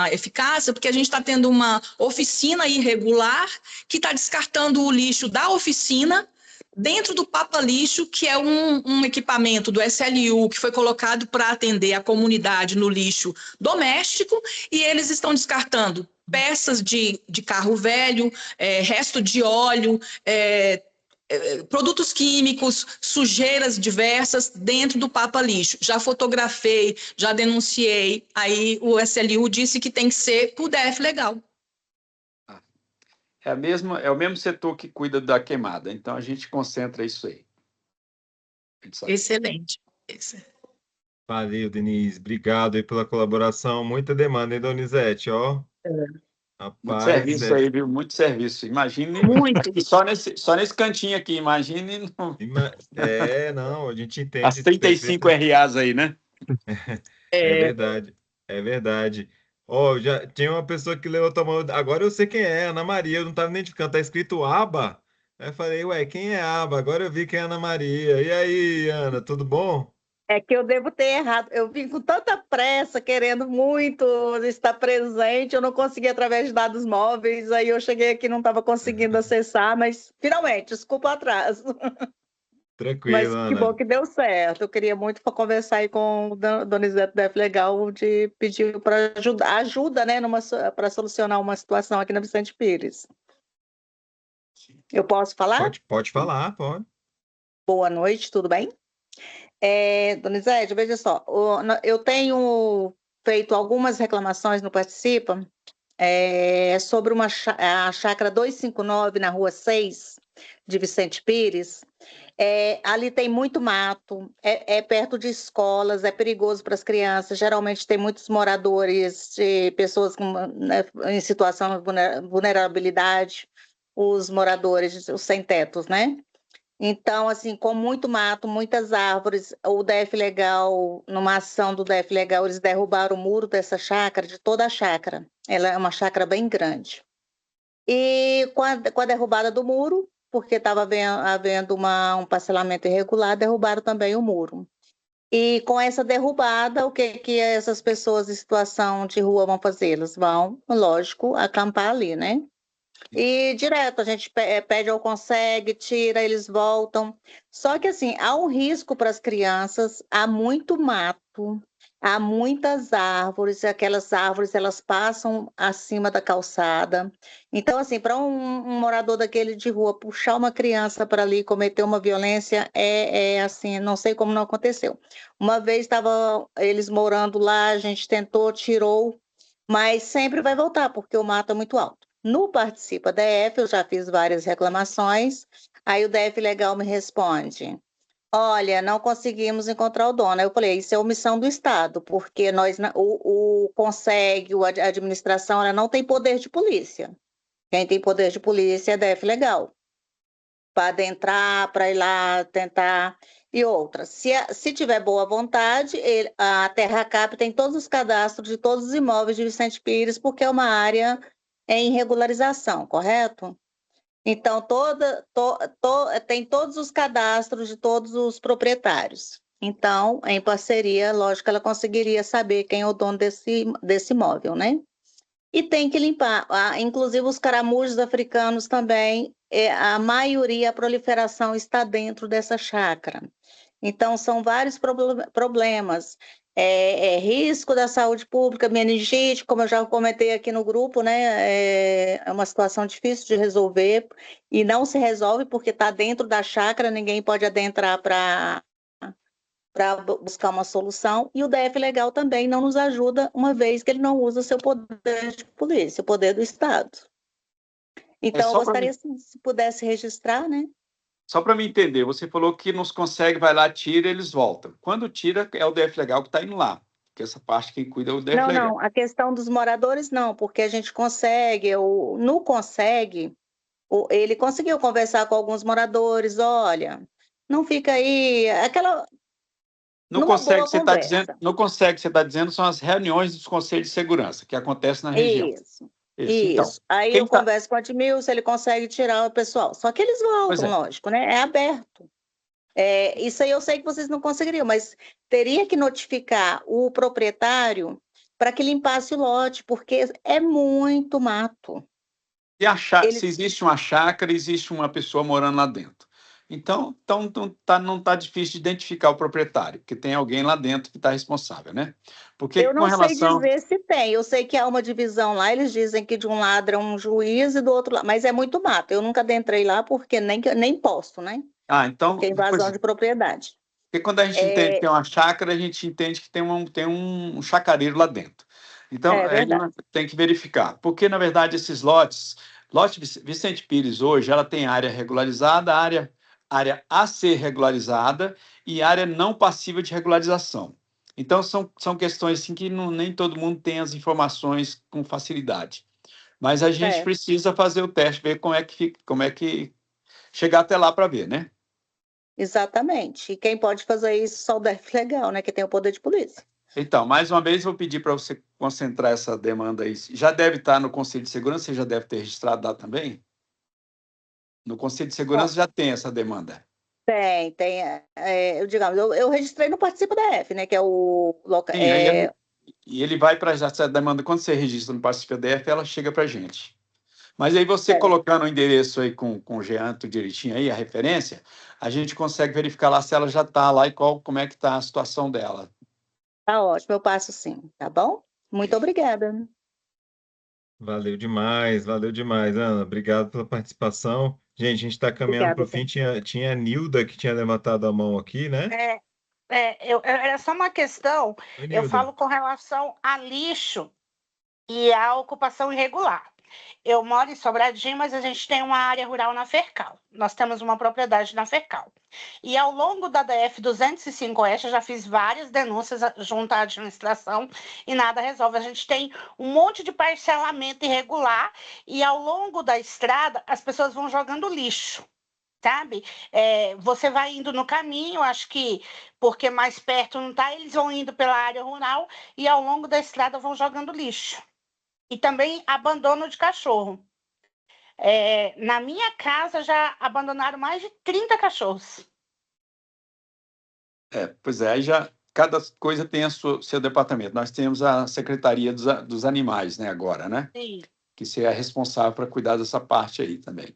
eficácia, porque a gente está tendo uma oficina irregular que está descartando o lixo da oficina dentro do Papa Lixo, que é um equipamento do SLU que foi colocado para atender a comunidade no lixo doméstico, e eles estão descartando peças de carro velho, resto de óleo, produtos químicos, sujeiras diversas dentro do Papa Lixo. Já fotografei, já denunciei, aí o SLU disse que tem que ser por DF legal. É o mesmo setor que cuida da queimada, então a gente concentra isso aí. Excelente. Valeu, Denise. Obrigado aí pela colaboração. Muita demanda, hein, Donizete? Ó. Muito Rapaz, serviço aí, viu? Muito serviço. Imagine Muito. só nesse cantinho aqui, imagine não, a gente entende. as 35 RAs aí, né? É verdade, é verdade. Ó, já tinha uma pessoa que levantou a mão. Agora eu sei quem é, Ana Maria. Eu não estava nem identificando. Tá escrito Aba. Aí eu falei, ué, quem é Aba? Agora eu vi quem é Ana Maria. E aí, Ana, tudo bom? É que eu devo ter errado. Eu vim com tanta pressa, querendo muito estar presente, eu não consegui através de dados móveis, aí eu cheguei aqui e não estava conseguindo acessar, mas finalmente, desculpa o atraso. Tranquilo, Mas que Ana. bom que deu certo. Eu queria muito conversar aí com o Donizete da F Legal de pedir para ajuda, né, para solucionar uma situação aqui na Vicente Pires. Eu posso falar? Pode falar, pode. Boa noite, tudo bem? Donizete, veja só, eu tenho feito algumas reclamações no Participa sobre a chácara 259 na Rua 6 de Vicente Pires. Ali tem muito mato, é perto de escolas, é perigoso para as crianças, geralmente tem muitos moradores, pessoas em situação de vulnerabilidade, os moradores, os sem-tetos, né? Então, assim, com muito mato, muitas árvores, o DF Legal, numa ação do DF Legal, eles derrubaram o muro dessa chácara, de toda a chácara. Ela é uma chácara bem grande. E com a derrubada do muro, porque estava havendo um parcelamento irregular, derrubaram também o muro. E com essa derrubada, o que essas pessoas em situação de rua vão fazer? Elas vão, lógico, acampar ali, né? E direto, a gente pede ou consegue, tira, eles voltam. Só que, assim, há um risco para as crianças, há muito mato, há muitas árvores, e aquelas árvores, elas passam acima da calçada. Então, assim, para um morador daquele de rua puxar uma criança para ali e cometer uma violência, assim, não sei como não aconteceu. Uma vez estavam eles morando lá, a gente tentou, tirou, mas sempre vai voltar, porque o mato é muito alto. No Participa DF, eu já fiz várias reclamações, aí o DF Legal me responde, olha, não conseguimos encontrar o dono. Aí eu falei, isso é omissão do Estado, porque o Conseg, a administração, ela não tem poder de polícia. Quem tem poder de polícia é DF Legal, para adentrar, para ir lá tentar e outras. Se tiver boa vontade, a Terracap tem todos os cadastros de todos os imóveis de Vicente Pires, porque é uma área em regularização, correto? Então, tem todos os cadastros de todos os proprietários. Então, em parceria, lógico, ela conseguiria saber quem é o dono desse imóvel, né? E tem que limpar. Inclusive, os caramujos africanos também, a maioria, a proliferação está dentro dessa chácara. Então, são vários problemas. Risco da saúde pública, meningite, como eu já comentei aqui no grupo, né? É uma situação difícil de resolver e não se resolve porque está dentro da chácara, ninguém pode adentrar para buscar uma solução. E o DF Legal também não nos ajuda, uma vez que ele não usa seu poder de polícia, o poder do Estado. Então, eu gostaria, se pudesse registrar, né? Só para me entender, você falou que nos consegue, vai lá, tira, eles voltam. Quando tira, é o DF Legal que está indo lá, porque essa parte quem cuida é o DF Legal. Não, a questão dos moradores não, porque a gente consegue, não consegue, ele conseguiu conversar com alguns moradores, olha, não fica aí, aquela... Não consegue, você está dizendo, são as reuniões dos conselhos de segurança que acontecem na região. Isso. Então, aí eu converso com o Admilson, ele consegue tirar o pessoal. Só que eles voltam, lógico, né? É aberto. Isso aí eu sei que vocês não conseguiriam, mas teria que notificar o proprietário para que limpasse o lote, porque é muito mato. Se existe uma chácara, existe uma pessoa morando lá dentro. Então não está difícil de identificar o proprietário, porque tem alguém lá dentro que está responsável, né? Porque Eu com não sei relação... dizer se tem, eu sei que há uma divisão lá, eles dizem que de um lado é um juiz e do outro lado, mas é muito mato, eu nunca adentrei lá porque nem posso, né? Ah, então, Porque é invasão de propriedade. porque quando a gente entende que é uma chácara, a gente entende que tem um chacareiro lá dentro. Então, É aí verdade. tem que verificar. Porque, na verdade, esses lote Vicente Pires hoje, ela tem área regularizada, área a ser regularizada e área não passível de regularização. Então, são questões assim, que nem todo mundo tem as informações com facilidade. Mas a gente É, precisa fazer o teste, ver como é que chegar até lá para ver, né? exatamente. E quem pode fazer isso só o DF Legal, né? Que tem o poder de polícia. Então, mais uma vez, vou pedir para você concentrar essa demanda aí. Já deve estar no Conselho de Segurança, você já deve ter registrado lá também? No Conselho de Ó, Segurança já tem essa demanda. tem. Eu registrei no Participa DF, né? Que é o local. Sim, e ele vai para essa demanda. Quando você registra no Participa PDF, ela chega para a gente. Mas aí você colocando o endereço aí com o Jean, tudo direitinho aí, a referência, a gente consegue verificar lá se ela já está lá e como é que está a situação dela. Tá ótimo, eu passo sim, tá bom? Muito obrigada. Valeu demais, Ana. Obrigado pela participação. Gente, a gente está caminhando para Obrigada, o fim. sim. Tinha a Nilda que tinha levantado a mão aqui, né? Era só uma questão, Oi, eu Nilda. falo com relação a lixo e a ocupação irregular. Eu moro em Sobradinho, mas a gente tem uma área rural na Fercal. Nós temos uma propriedade na Fercal. E ao longo da DF 205 Oeste, eu já fiz várias denúncias junto à administração e nada resolve. A gente tem um monte de parcelamento irregular e ao longo da estrada as pessoas vão jogando lixo. Sabe? Você vai indo no caminho, acho que porque mais perto não está, eles vão indo pela área rural e ao longo da estrada vão jogando lixo. E também abandono de cachorro. Na minha casa já abandonaram mais de 30 cachorros. Pois é, aí já cada coisa tem seu departamento. Nós temos a Secretaria dos Animais, né, agora, né? Sim. Que você é responsável para cuidar dessa parte aí também.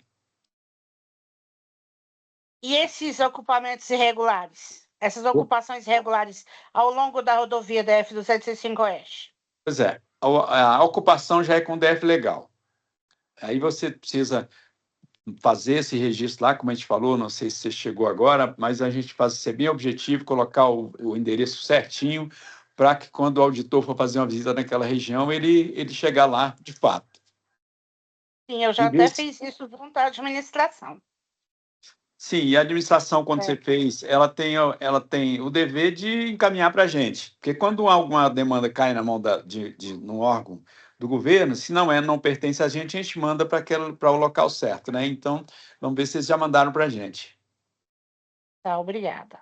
E esses ocupamentos irregulares? Essas ocupações irregulares ao longo da rodovia da F-205 Oeste? Pois é, a ocupação já é com DF legal. Aí você precisa fazer esse registro lá, como a gente falou, não sei se você chegou agora, mas a gente faz ser bem objetivo, colocar o endereço certinho, para que quando o auditor for fazer uma visita naquela região, ele chegar lá de fato. Sim, eu já até fiz isso junto à administração. Sim, e a administração, quando você fez, ela tem o dever de encaminhar para a gente. Porque quando alguma demanda cai na mão de um órgão do governo, se não pertence a gente manda para o local certo, né? Então, vamos ver se eles já mandaram para a gente. Tá, obrigada.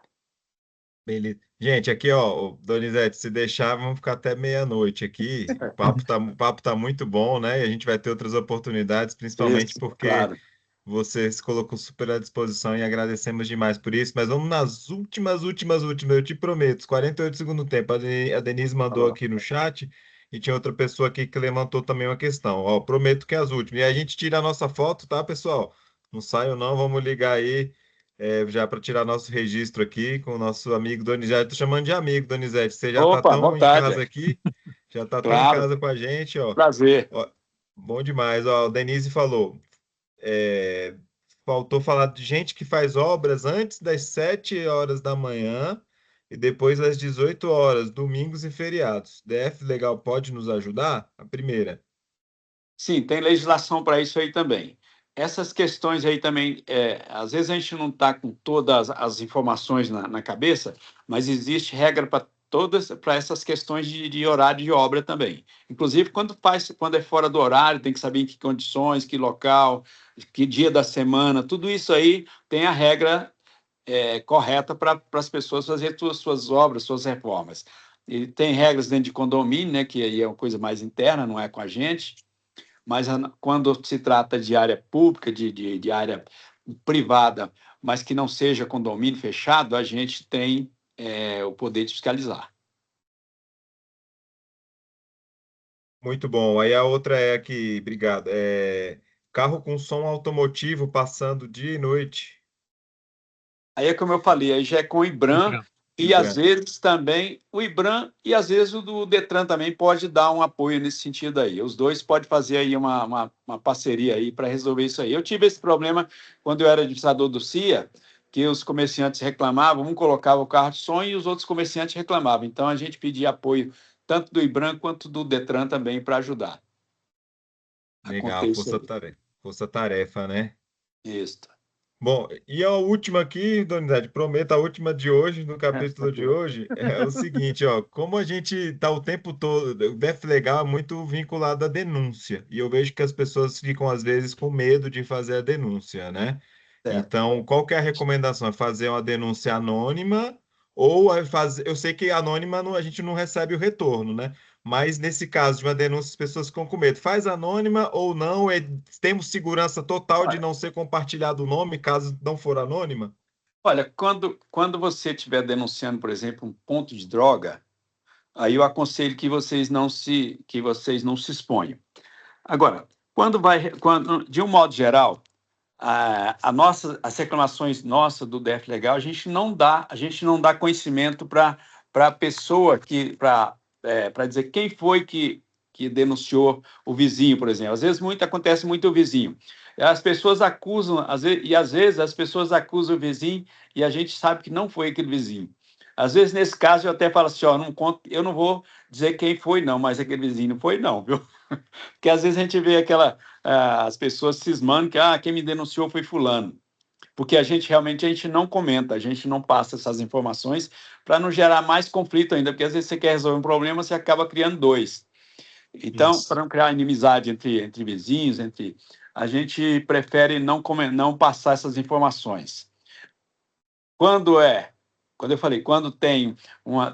Beleza. Gente, aqui, ó, Donizete, se deixar, vamos ficar até meia-noite aqui. O papo tá muito bom, né? E a gente vai ter outras oportunidades, principalmente Isso, porque claro. você se colocou super à disposição e agradecemos demais por isso. Mas vamos nas últimas. Eu te prometo, os 48 segundos do tempo. A Denise mandou aqui no chat e tinha outra pessoa aqui que levantou também uma questão. Ó, prometo que é as últimas. E a gente tira a nossa foto, tá, pessoal? Não saiam não, vamos ligar aí já para tirar nosso registro aqui com o nosso amigo Donizete. Estou chamando de amigo, Donizete. Você já está Opa, à tão em casa vontade. aqui, já está tão em Claro, casa com a gente, ó. prazer. Ó, bom demais, ó. O Denise falou. é, faltou falar de gente que faz obras antes das 7 horas da manhã e depois das 18 horas, domingos e feriados. DF Legal pode nos ajudar? A primeira. Sim, tem legislação para isso aí também. Essas questões aí também, às vezes a gente não está com todas as informações na cabeça, mas existe regra para essas questões de horário de obra também. Inclusive, quando é fora do horário, tem que saber em que condições, que local, que dia da semana, tudo isso aí tem a regra correta para as pessoas fazerem suas obras, suas reformas. E tem regras dentro de condomínio, né, que aí é uma coisa mais interna, não é com a gente, mas quando se trata de área pública, de área privada, mas que não seja condomínio fechado, a gente tem o poder de fiscalizar. Muito bom. Aí a outra é aqui, obrigado. Carro com som automotivo passando dia e noite. Aí é como eu falei, aí já é com o IBRAM, e às vezes também o IBRAM e às vezes o do Detran também pode dar um apoio nesse sentido aí. Os dois podem fazer aí uma parceria aí para resolver isso aí. Eu tive esse problema quando eu era administrador do CIA, que os comerciantes reclamavam, um colocava o carro de som e os outros comerciantes reclamavam. Então a gente pedia apoio tanto do IBRAM quanto do Detran também para ajudar. Legal, força-tarefa, né? Isso. Bom, e a última aqui, Donizete, prometo, a última de hoje, no capítulo de hoje, é o seguinte, ó, como a gente está o tempo todo, o DF Legal é muito vinculado à denúncia, e eu vejo que as pessoas ficam, às vezes, com medo de fazer a denúncia, né? Certo. Então, qual que é a recomendação? É fazer uma denúncia anônima ou é fazer... Eu sei que anônima a gente não recebe o retorno, né? Mas nesse caso de uma denúncia, as pessoas ficam com medo. Faz anônima ou não? Temos segurança total de não ser compartilhado o nome, caso não for anônima? Olha, quando você estiver denunciando, por exemplo, um ponto de droga, aí eu aconselho que vocês não se exponham. Agora, de um modo geral, as reclamações nossas do DF Legal, a gente não dá conhecimento para a pessoa para dizer quem foi que denunciou o vizinho, por exemplo. Às vezes acontece muito o vizinho. As pessoas acusam, às vezes as pessoas acusam o vizinho e a gente sabe que não foi aquele vizinho. Às vezes, nesse caso, eu até falo assim, ó, eu não vou dizer quem foi, não, mas aquele vizinho não foi, não, viu? Porque às vezes a gente vê as pessoas cismando que quem me denunciou foi fulano. Porque a gente não comenta, a gente não passa essas informações para não gerar mais conflito ainda, porque às vezes você quer resolver um problema, você acaba criando dois. Então, para não criar inimizade entre vizinhos, a gente prefere não passar essas informações. Quando eu falei, quando tem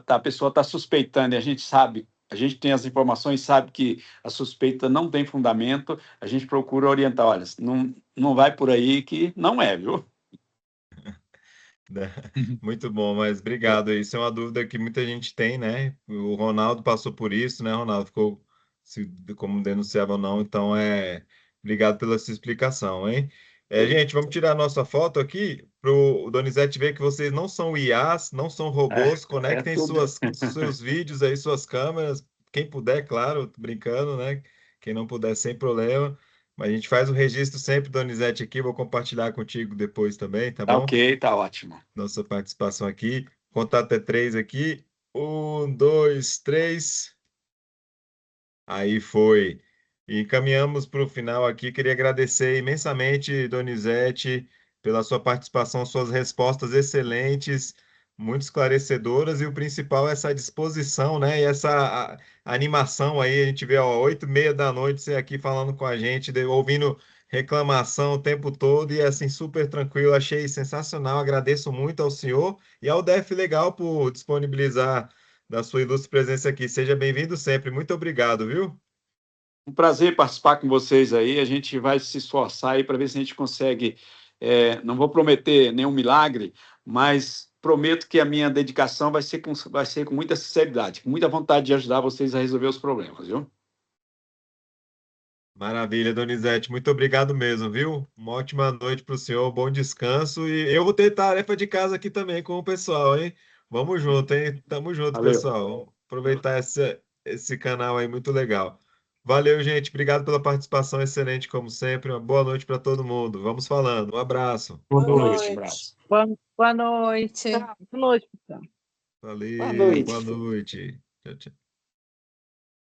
a pessoa está suspeitando e a gente tem as informações, sabe que a suspeita não tem fundamento, a gente procura orientar, olha, não vai por aí que não é, viu? Muito bom, mas obrigado. Isso é uma dúvida que muita gente tem, né? O Ronaldo passou por isso, né, Ronaldo? Ficou como denunciava ou não, então obrigado pela sua explicação, hein? Gente, vamos tirar a nossa foto aqui para o Donizete ver que vocês não são IAs, não são robôs. Conectem seus vídeos aí, suas câmeras. Quem puder, claro, tô brincando, né? Quem não puder, sem problema. Mas a gente faz o registro sempre, Donizete, aqui. Vou compartilhar contigo depois também, tá Tá bom? ok, tá ótimo. Nossa participação aqui. Contato é 3 aqui. 1, 2, 3. Aí foi. E caminhamos para o final aqui. Queria agradecer imensamente, Donizete, pela sua participação, suas respostas excelentes, muito esclarecedoras, e o principal é essa disposição, né? E essa animação aí. A gente vê, ó, 8h30 da noite, você aqui falando com a gente, ouvindo reclamação o tempo todo, e assim, super tranquilo. Achei sensacional. Agradeço muito ao senhor e ao DF Legal por disponibilizar da sua ilustre presença aqui. Seja bem-vindo sempre. Muito obrigado, viu? Um prazer participar com vocês aí. A gente vai se esforçar aí para ver se a gente consegue. Não vou prometer nenhum milagre, mas prometo que a minha dedicação vai ser com muita sinceridade, com muita vontade de ajudar vocês a resolver os problemas, viu? Maravilha, Donizete. Muito obrigado mesmo, viu? Uma ótima noite para o senhor, bom descanso. E eu vou ter tarefa de casa aqui também com o pessoal, hein? Vamos junto, hein? Tamo junto, Valeu. pessoal. Vamos aproveitar esse canal aí, muito legal. Valeu, gente. Obrigado pela participação excelente, como sempre. Uma boa noite para todo mundo. Vamos falando. Um abraço. Boa noite. Um abraço. Boa noite. Boa noite, pessoal. Valeu, Boa noite. boa noite. Tchau, tchau.